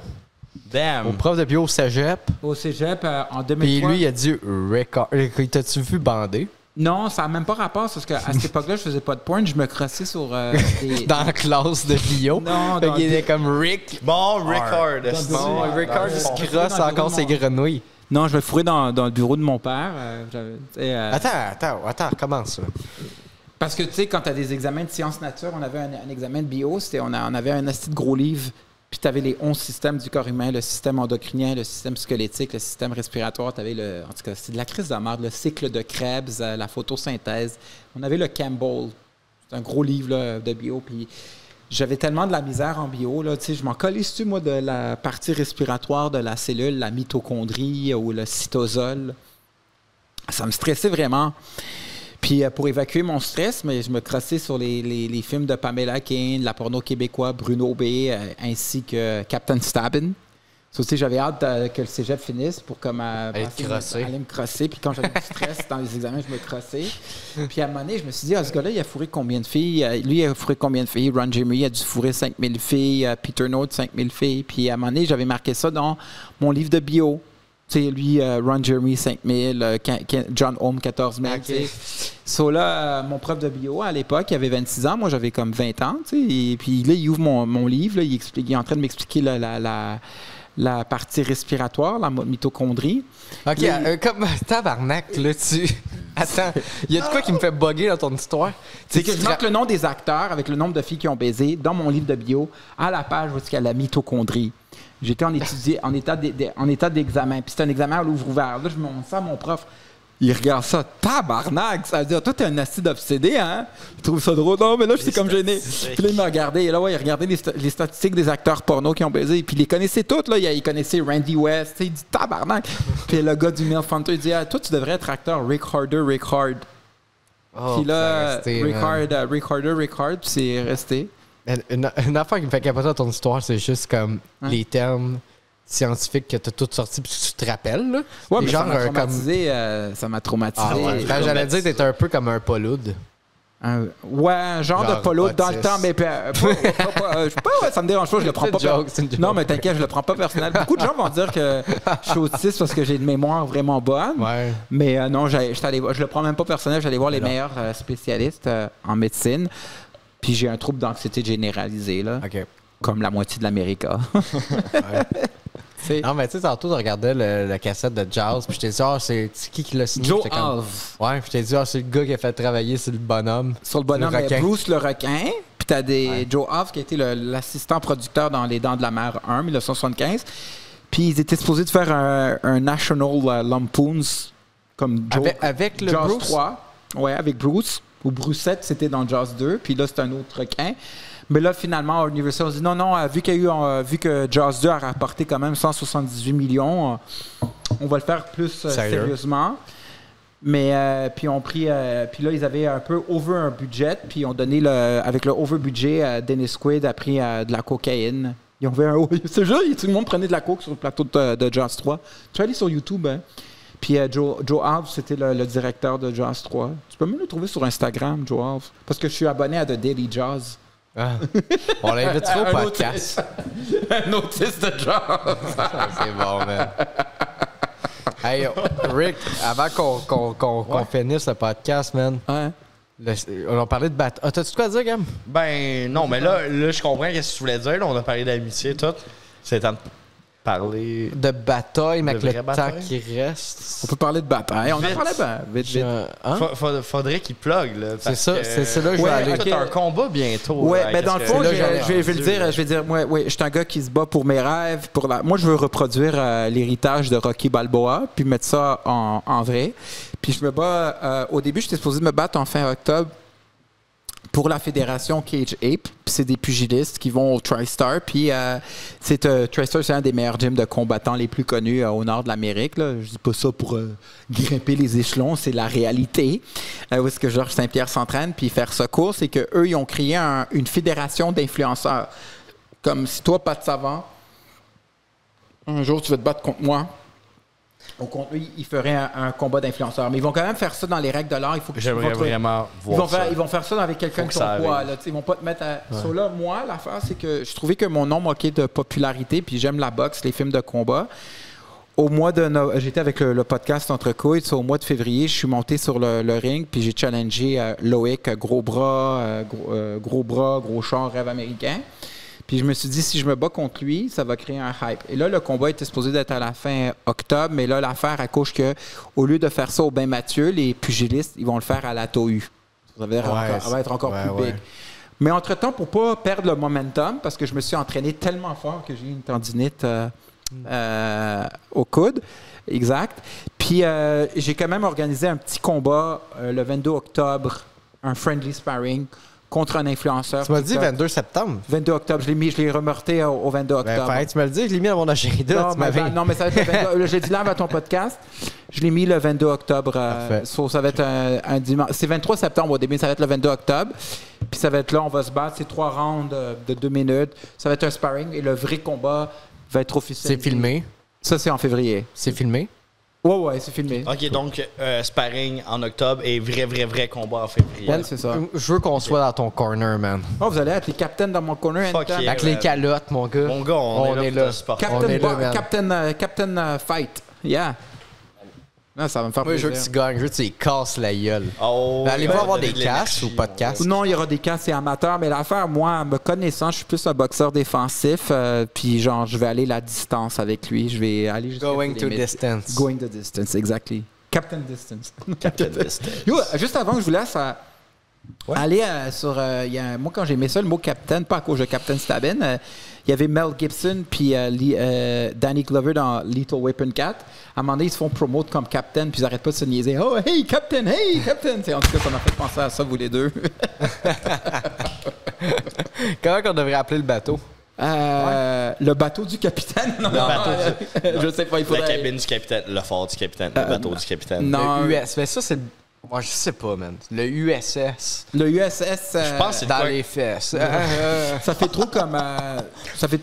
Damn. Mon prof de bio au cégep. Au cégep, en 2003. Puis lui, il a dit Rick Hart. T'as-tu vu bander? Non, ça n'a même pas rapport, parce qu'à cette époque-là, je faisais pas de porn, je me crossais sur dans la classe de bio. Non, il était comme Rick. Bon, Rick Hart. Bon, Rick Hart, il se crosse encore ses grenouilles. Non, je me fourrais dans le bureau de mon père. Attends, recommence ça. Parce que, tu sais, quand tu as des examens de sciences nature, on avait un examen de bio, on avait un asti de gros livre, puis tu avais les 11 systèmes du corps humain, le système endocrinien, le système squelettique, le système respiratoire, tu avais en tout cas, c'est de la crise de la merde, le cycle de Krebs, la photosynthèse. On avait le Campbell, c'est un gros livre là, de bio, puis j'avais tellement de la misère en bio, là, je m'en collais-tu, moi, de la partie respiratoire de la cellule, la mitochondrie ou le cytosol. Ça me stressait vraiment. Puis pour évacuer mon stress, mais je me crossais sur les films de Pamela Kane, la porno québécois, Bruno B, ainsi que Captain Stabbin. Ça aussi, j'avais hâte que le cégep finisse pour comme aller me crosser. Puis quand j'avais du stress dans les examens, je me crossais. Puis à un moment donné, je me suis dit, ce gars-là, il a fourré combien de filles? Lui, il a fourré combien de filles? Ron Jeremy a dû fourrer 5000 filles. Peter North, 5000 filles. Puis à un moment donné, j'avais marqué ça dans mon livre de bio. Tu sais, lui, Ron Jeremy, 5000, John Holm, 14 000. Okay. So là, mon prof de bio, à l'époque, il avait 26 ans. Moi, j'avais comme 20 ans. Et puis là, il ouvre mon livre. Là, il est en train de m'expliquer la partie respiratoire, la mitochondrie. OK, comme tabarnak, là, Attends, il y a de quoi qui me fait bugger dans ton histoire? C'est que je marque le nom des acteurs avec le nombre de filles qui ont baisé dans mon livre de bio. À la page, où il y a la mitochondrie. J'étais en état d'examen. Puis c'était un examen à l'ouvre ouvert. Là, je montre ça à mon prof. Il regarde ça, tabarnak! Ça veut dire, toi, t'es un acide obsédé, hein? Il trouve ça drôle. Non, mais là, j'étais comme gêné. Puis là, il m'a regardé. Et là, ouais, il regardait les statistiques des acteurs porno qui ont baisé. Puis il les connaissait toutes, là. Il connaissait Randy West. Il dit, tabarnak! Puis le gars du MILF Hunter, il dit, toi, tu devrais être acteur Rick Harder, Rick Hard. Puis là, Rick Hard, puis c'est resté. Une affaire qui me fait capoter dans ton histoire, c'est juste comme les termes scientifiques que tu as toutes sortis puis tu te rappelles. Là. Ouais, mais ça m'a traumatisé. Ah, ouais. J'allais dire que t'étais un peu comme un Pauloud. Un genre de Pauloud dans le temps, mais ça me dérange pas, je le prends pas personnel. Non, mais t'inquiète, je le prends pas personnel. Beaucoup de gens vont dire que je suis autiste parce que j'ai une mémoire vraiment bonne. Ouais. Mais non, je le prends même pas personnel. J'allais voir les meilleurs spécialistes en médecine. Puis j'ai un trouble d'anxiété généralisée, là. OK. Comme la moitié de l'Amérique. Ouais. Non, mais tu sais, tantôt, tu regardais la cassette de Jazz, puis je t'ai dit, c'est qui l'a signé? Joe Alves. Ouais, puis je t'ai dit, c'est le gars qui a fait travailler sur le bonhomme. Sur le bonhomme, Bruce le requin. Puis t'as Joe Alves qui a été l'assistant producteur dans Les Dents de la Mer 1, 1975. Puis ils étaient supposés de faire un National Lampoons comme Joe. Avec le Jaws Bruce? 3. Ouais, avec Bruce. Ou Brucette, c'était dans Jaws 2. Puis là, c'est un autre requin. Mais là, finalement, Universal a dit non, vu vu que Jaws 2 a rapporté quand même 178 millions, on va le faire plus sérieusement. Mais puis puis là, ils avaient un peu over un budget, puis ils ont donné avec le over budget, Dennis Quaid a pris de la cocaïne. Ils ont fait c'est juste, tout le monde prenait de la coke sur le plateau de Jaws 3. Tu vas aller sur YouTube, hein? Puis Joe Alves, c'était le directeur de Jaws 3. Tu peux même le trouver sur Instagram, Joe Alves. Parce que je suis abonné à The Daily Jaws. Ah. On l'invite trop au podcast. Un autiste de Jaws. C'est bon, man. Hey, Rick, avant qu'on finisse le podcast, man. Ouais. On a parlé de bateau. Ah, t'as-tu quoi à dire, Gam? Ben, non, mais là, je comprends ce que tu voulais dire. Là, on a parlé d'amitié, tout. C'est temps de parler de bataille, mais avec le bataille? temps qui reste. On peut parler de bataille. On en parlait vite. Hein? Faudrait qu'il plug, là. C'est ça, c'est là que je vais aller. T'as un combat bientôt. Ouais, mais dans le fond, je vais dire, je suis un gars qui se bat pour mes rêves. Moi, je veux reproduire l'héritage de Rocky Balboa, puis mettre ça en vrai. Puis je me bats, au début, j'étais supposé me battre en fin octobre pour la fédération Cage Ape. Puis c'est des pugilistes qui vont au TriStar. Puis TriStar, c'est un des meilleurs gyms de combattants les plus connus au nord de l'Amérique. Là. Je dis pas ça pour grimper les échelons, c'est la réalité. Où est-ce que Georges Saint-Pierre s'entraîne, puis faire ce cours, c'est qu'eux, ils ont créé une fédération d'influenceurs. Comme si toi, Pat Savant, un jour, tu veux te battre contre moi. Contre lui, il ferait un combat d'influenceurs. Mais ils vont quand même faire ça dans les règles de l'art. Il faut que J'aimerais vraiment voir ça. Ils vont faire ça avec quelqu'un de son poids. Là, ils vont pas te mettre à... So, là, moi, l'affaire, c'est que je trouvais que mon nom manquait de popularité, puis j'aime la boxe, les films de combat. J'étais avec le podcast Entre Couilles. Au mois de février, je suis monté sur le ring, puis j'ai challengé Loïc, gros bras, gros char, rêve américain. Puis je me suis dit, si je me bats contre lui, ça va créer un hype. Et là, le combat était supposé d'être à la fin octobre, mais là, l'affaire accouche qu'au lieu de faire ça au Bain Mathieu, les pugilistes, ils vont le faire à la TOU. Ça va être encore plus big. Mais entre-temps, pour pas perdre le momentum, parce que je me suis entraîné tellement fort que j'ai eu une tendinite au coude. Exact. Puis j'ai quand même organisé un petit combat le 22 octobre, un friendly sparring, contre un influenceur. Tu m'as dit 22 septembre? 22 octobre. Je l'ai remonté au 22 octobre. Tu me le dis, je l'ai mis dans mon agenda. Non, mais ça va être j'ai dit live à ton podcast. Je l'ai mis le 22 octobre. Ça va être un dimanche. C'est 23 septembre au début, ça va être le 22 octobre. Puis ça va être là, on va se battre. C'est 3 rounds de 2 minutes. Ça va être un sparring et le vrai combat va être officiel. C'est filmé? Ça, c'est en février. C'est filmé? Ouais, c'est filmé. OK, donc sparring en octobre et vrai combat en février. Ouais, c'est ça. Je veux qu'on soit dans ton corner, man. Oh, vous allez être les captains dans mon corner. Avec les calottes, mon gars. Mon gars, on est là. Captain Fight. Yeah. Non, ça va me faire plaisir. Je veux que tu gagnes. Je veux que tu les casses la gueule. Allez-vous avoir des casses ou pas de casses? Non, il y aura des casses, c'est amateur. Mais l'affaire, moi, me connaissant, je suis plus un boxeur défensif. Puis, genre, je vais aller la distance avec lui. Je vais aller jusqu'à Going to distance. Going to distance, exactly. Captain Distance. Captain Distance. Yo, juste avant que je vous laisse aller sur... moi, quand j'aimais ça, le mot Captain, pas à cause de Captain Stabbin, il y avait Mel Gibson puis Danny Glover dans Lethal Weapon 4. À un moment donné, ils se font promote comme Captain, puis ils n'arrêtent pas de se niaiser. « Oh, hey, Captain! Hey, Captain! » En tout cas, ça m'a fait penser à ça, vous les deux. Comment qu'on devrait appeler le bateau? Le bateau du capitaine? Non, je sais pas. Il faudrait... La cabine du capitaine, le fort du capitaine, le bateau du capitaine. Non. Le US. Mais ça, c'est... Moi, je sais pas, man. Le USS. Le USS... je pense que c'est dans les fesses. Ça fait trop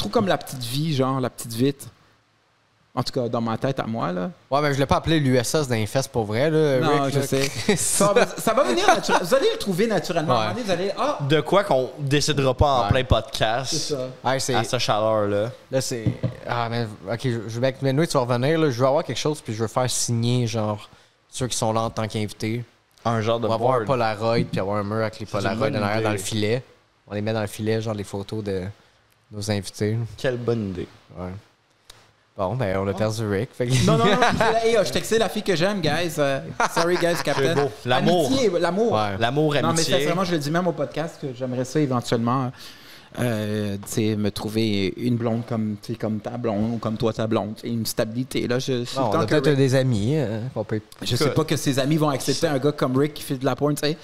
comme la petite vie, genre, la petite vite. En tout cas, dans ma tête à moi, là. Ouais, mais je l'ai pas appelé l'USS dans les fesses pour vrai, là. Non, Rick, je sais. Ça va venir naturellement. Vous allez le trouver naturellement. Ouais. Vous allez... De quoi qu'on décidera pas en plein podcast. C'est ça. Ouais, à cette chaleur-là. Là, c'est... Ah, mais... OK, je vais... Mais nous, tu vas revenir, là. Je veux avoir quelque chose, puis je veux faire signer, genre, ceux qui sont là en tant qu'invités. Un genre de on va avoir un board. Polaroid, puis avoir un mur avec les Polaroids bonne en arrière idée. dans le filet. On les met dans le filet, genre les photos de nos invités. Quelle bonne idée. Ouais. Bon, ben, on a perdu Rick. Fait que... Non, je textais la fille que j'aime, guys. Sorry, guys, Captain. C'est beau. L'amour. Amitié, l'amour. Ouais. L'amour, Non, mais amitié. sincèrement, je le dis même au podcast que j'aimerais ça éventuellement tu sais, me trouver une blonde comme ta blonde ou comme toi ta blonde. Une stabilité. Là, Non, on a peut-être des amis. Je sais pas que ses amis vont accepter un gars comme Rick qui fait de la porn, tu sais.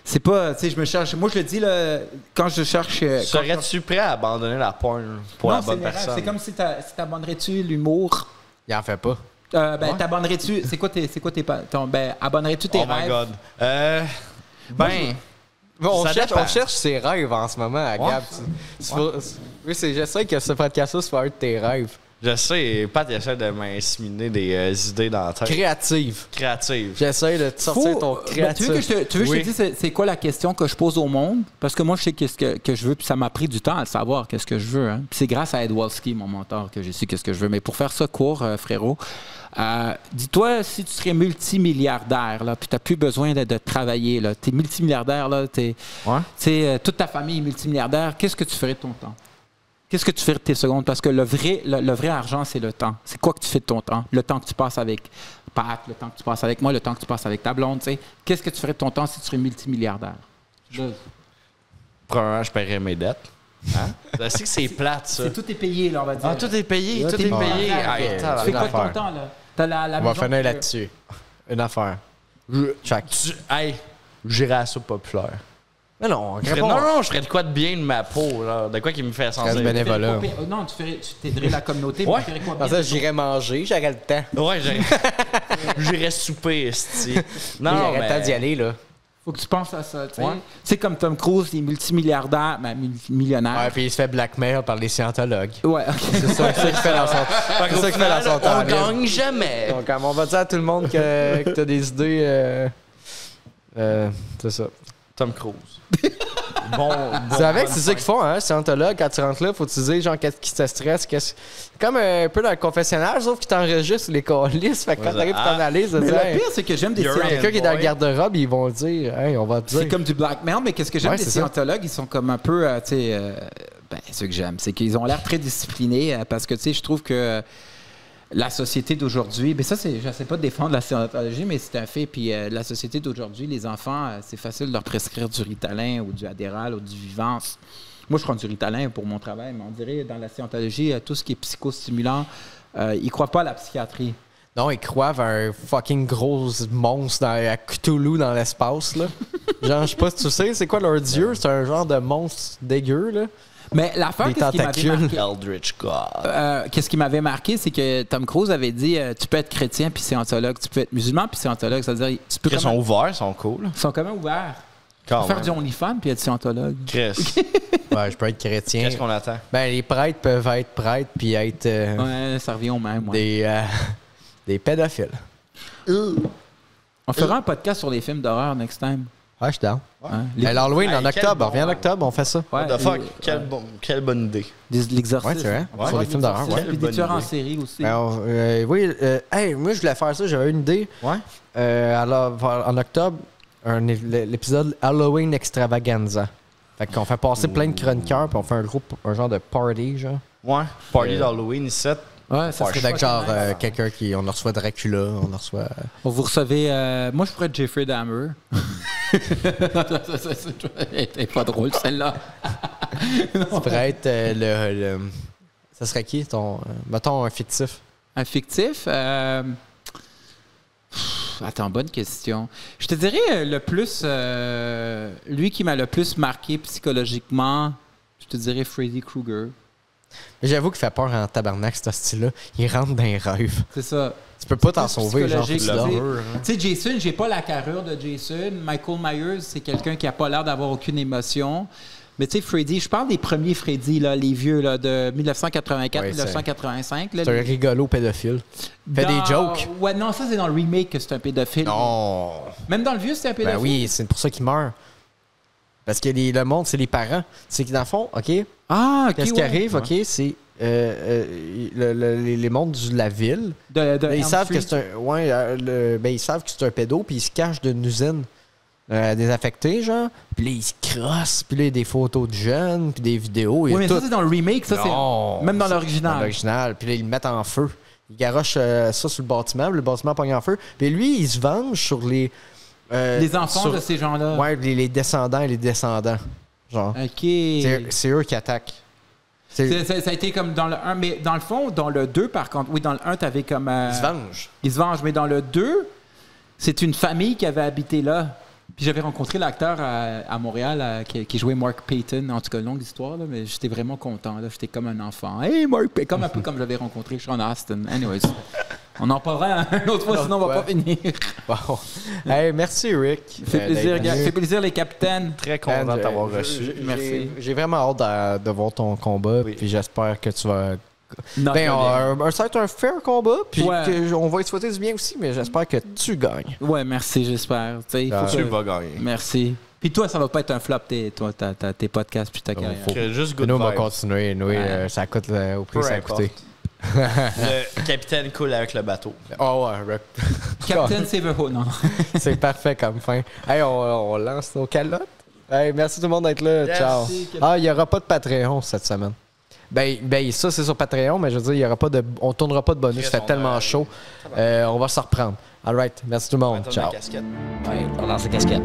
C'est pas, tu sais, je me cherche. Moi, je le dis, là, quand je cherche. Serais-tu prêt à abandonner la porn pour la bonne personne? C'est comme si t'abandonnerais-tu l'humour. Il en fait pas. T'abandonnerais-tu. C'est quoi tes abandonnerais-tu tes rêves? Oh my God. On cherche ses rêves en ce moment, à Gab. Oui, j'essaie que ce podcast-là soit un de tes rêves. Je sais, Pat, il essaie de m'inséminer des idées dans la tête. Créative. J'essaie de te sortir ton créatif. Tu veux que je te dise c'est quoi la question que je pose au monde? Parce que moi, je sais qu'est-ce que je veux, puis ça m'a pris du temps à savoir qu'est-ce que je veux. Hein. Puis c'est grâce à Ed Wolski, mon mentor, que j'ai su qu'est-ce que je veux. Mais pour faire ça court, frérot, dis-toi, si tu serais multimilliardaire, là, puis tu n'as plus besoin de travailler, tu es multimilliardaire, là, toute ta famille est multimilliardaire, qu'est-ce que tu ferais de ton temps? Qu'est-ce que tu fais de tes secondes? Parce que le vrai argent, c'est le temps. C'est quoi que tu fais de ton temps? Le temps que tu passes avec Pat, le temps que tu passes avec moi, le temps que tu passes avec ta blonde. T'sais. Qu'est-ce que tu ferais de ton temps si tu serais multimilliardaire? Premièrement, je paierais mes dettes. Hein? Je sais que c'est plate, ça. Tout est payé, là, on va dire. Ah, tout est payé, là, tout est payé. Tu fais quoi de ton temps, là? T'as la on va finir là-dessus. Une affaire. J'irai à la soupe populaire. Mais non, je ferais de quoi de bien de ma peau, là. De quoi qui me fait sentir. Bénévolat. Non, tu t'aiderais la communauté, ouais. Mais tu ferais quoi bien? Ça, j'irais manger, j'aurais le temps. Ouais, j'irais souper, esti. Non, j'aurais le temps d'y aller, là. Faut que tu penses à ça, tu sais. Ouais. C'est comme Tom Cruise, il est multimilliardaire, millionnaire. Ouais, puis il se fait blackmail par les scientologues. Ouais, OK. C'est ça qu'il fait dans son temps. On gagne jamais. Donc, on va dire à tout le monde que t'as des idées... c'est ça. Tom Cruise. Bon, tu savais que c'est ça qu'ils font, hein, scientologue, quand tu rentres là, faut te dire, genre, qu'est-ce qui te stresse, comme un peu dans le confessionnal, sauf qu'ils t'enregistrent les calices, fait que quand t'arrives pour t'analyser, le pire, c'est que j'aime des scientologues. Quelqu'un qui est dans le garde-robe, ils vont dire, hey, on va te dire. C'est comme du blackmail, mais qu'est-ce que j'aime des scientologues, ils sont comme un peu, tu sais, ce que j'aime, c'est qu'ils ont l'air très disciplinés, parce que, tu sais, je trouve que la société d'aujourd'hui, bien ça, je ne sais pas défendre la scientologie, mais c'est un fait. Puis la société d'aujourd'hui, les enfants, c'est facile de leur prescrire du Ritalin ou du Adderall ou du Vivance. Moi, je prends du Ritalin pour mon travail, mais on dirait dans la scientologie, tout ce qui est psychostimulant, ils ne croient pas à la psychiatrie. Non, ils croient à un fucking gros monstre à Cthulhu dans l'espace, là. Genre, je sais pas si tu sais, c'est quoi leur dieu? C'est un genre de monstre dégueu, là. Mais l'affaire, qu'est-ce qui m'avait marqué, c'est que Tom Cruise avait dit tu peux être chrétien puis scientologue, tu peux être musulman puis scientologue. C'est-à-dire, ils sont ouverts, ils sont cool. Ils sont quand même ouverts. Tu peux faire du OnlyFans puis être scientologue. Ouais, je peux être chrétien. Qu'est-ce qu'on attend? Ben, les prêtres peuvent être prêtres puis être. Ouais, ça revient au même. Ouais. Des pédophiles. On fera un podcast sur les films d'horreur next time. Ouais, je suis down. Ouais. L'Halloween en octobre, revient en octobre, on fait ça. What the fuck? Quelle bonne idée. L'exorcisme. Ouais, c'est vrai. Sur les films d'horreur, ouais. Puis des tueurs en série aussi. Oui, moi, je voulais faire ça, j'avais une idée. Ouais. Alors, en octobre, l'épisode Halloween Extravaganza. Fait qu'on fait passer plein de chroniqueurs, puis on fait un genre de party, genre. Ouais. Party d'Halloween, 7. Ouais, ça serait avec genre quelqu'un qui... On reçoit Dracula, on reçoit... Vous recevez... moi, je pourrais être Jeffrey Dahmer. C'est pas drôle, celle-là. Tu pourrais être le... Ça serait qui, ton... mettons, un fictif. Un fictif? Attends, bonne question. Je te dirais le plus... lui qui m'a le plus marqué psychologiquement, je te dirais Freddy Krueger. J'avoue qu'il fait peur en tabarnak, ce style-là. Il rentre dans les rêves. C'est ça. Tu peux pas t'en sauver, genre. Tu sais, Jason, j'ai pas la carrure de Jason. Michael Myers, c'est quelqu'un qui a pas l'air d'avoir aucune émotion. Mais tu sais, Freddy, je parle des premiers Freddy, là, les vieux, là, de 1984, 1985. C'est un rigolo pédophile. Fait des jokes. Ouais, non, ça, c'est dans le remake que c'est un pédophile. Non. Même dans le vieux, c'est un pédophile. Ben oui, c'est pour ça qu'il meurt. Parce que le monde, c'est les parents. C'est que dans le fond, OK? Ah, OK. Qu'est-ce qui arrive, OK? C'est les mondes de la ville. Ils savent que c'est un. Ils savent que c'est un pédo, puis ils se cachent d'une usine désaffectée, genre. Puis là, ils se crossent, puis là, il y a des photos de jeunes, puis des vidéos. Oui, mais ça, c'est dans le remake, ça, c'est. Même dans l'original. Dans l'original. Puis là, ils le mettent en feu. Ils garochent ça sur le bâtiment, puis le bâtiment pogne en feu. Puis lui, il se venge sur les enfants de ces gens-là. Ouais, les descendants et les descendants. Genre. OK. C'est eux qui attaquent. Ça a été comme dans le 1, mais dans le fond, dans le 2, par contre, oui, dans le 1, t'avais comme... Ils se vengent. Ils se vengent, mais dans le 2, c'est une famille qui avait habité là. Puis j'avais rencontré l'acteur à Montréal qui jouait Mark Payton. En tout cas, longue histoire, là, mais j'étais vraiment content. Là. J'étais comme un enfant. Hey, Mark Payton! Un peu comme j'avais rencontré Sean Astin. Anyways, on en parlera une autre fois, sinon on va pas finir. Bon. Hey, merci, Rick. Fait plaisir, gars. Fait plaisir, les capitaines. Très content de t'avoir reçu. Merci. J'ai vraiment hâte de voir ton combat, puis j'espère que tu vas... Non, ça va être un fair combat, puis Ouais. on va te souhaiter du bien aussi, mais j'espère que tu gagnes. Ouais, merci, j'espère. Tu vas gagner. Merci. Puis toi, ça va pas être un flop, tes podcasts puis ta carrière. Juste good Nous, on va vibes. continuer. Nous, ça coûte au prix que ça a coûté. Le capitaine coule avec le bateau. Oh ouais, Captain Severho, non. c'est parfait comme fin. Hey, on lance nos calottes. Hey, merci tout le monde d'être là. Yes. Ciao. Merci, Il n'y aura pas de Patreon cette semaine. Ben ça, c'est sur Patreon, mais je veux dire, il y aura pas on tournera pas de bonus. Ça fait tellement chaud. On va se reprendre. All right. Merci tout le monde. Ciao. Casquette. Ouais, on lance la casquette.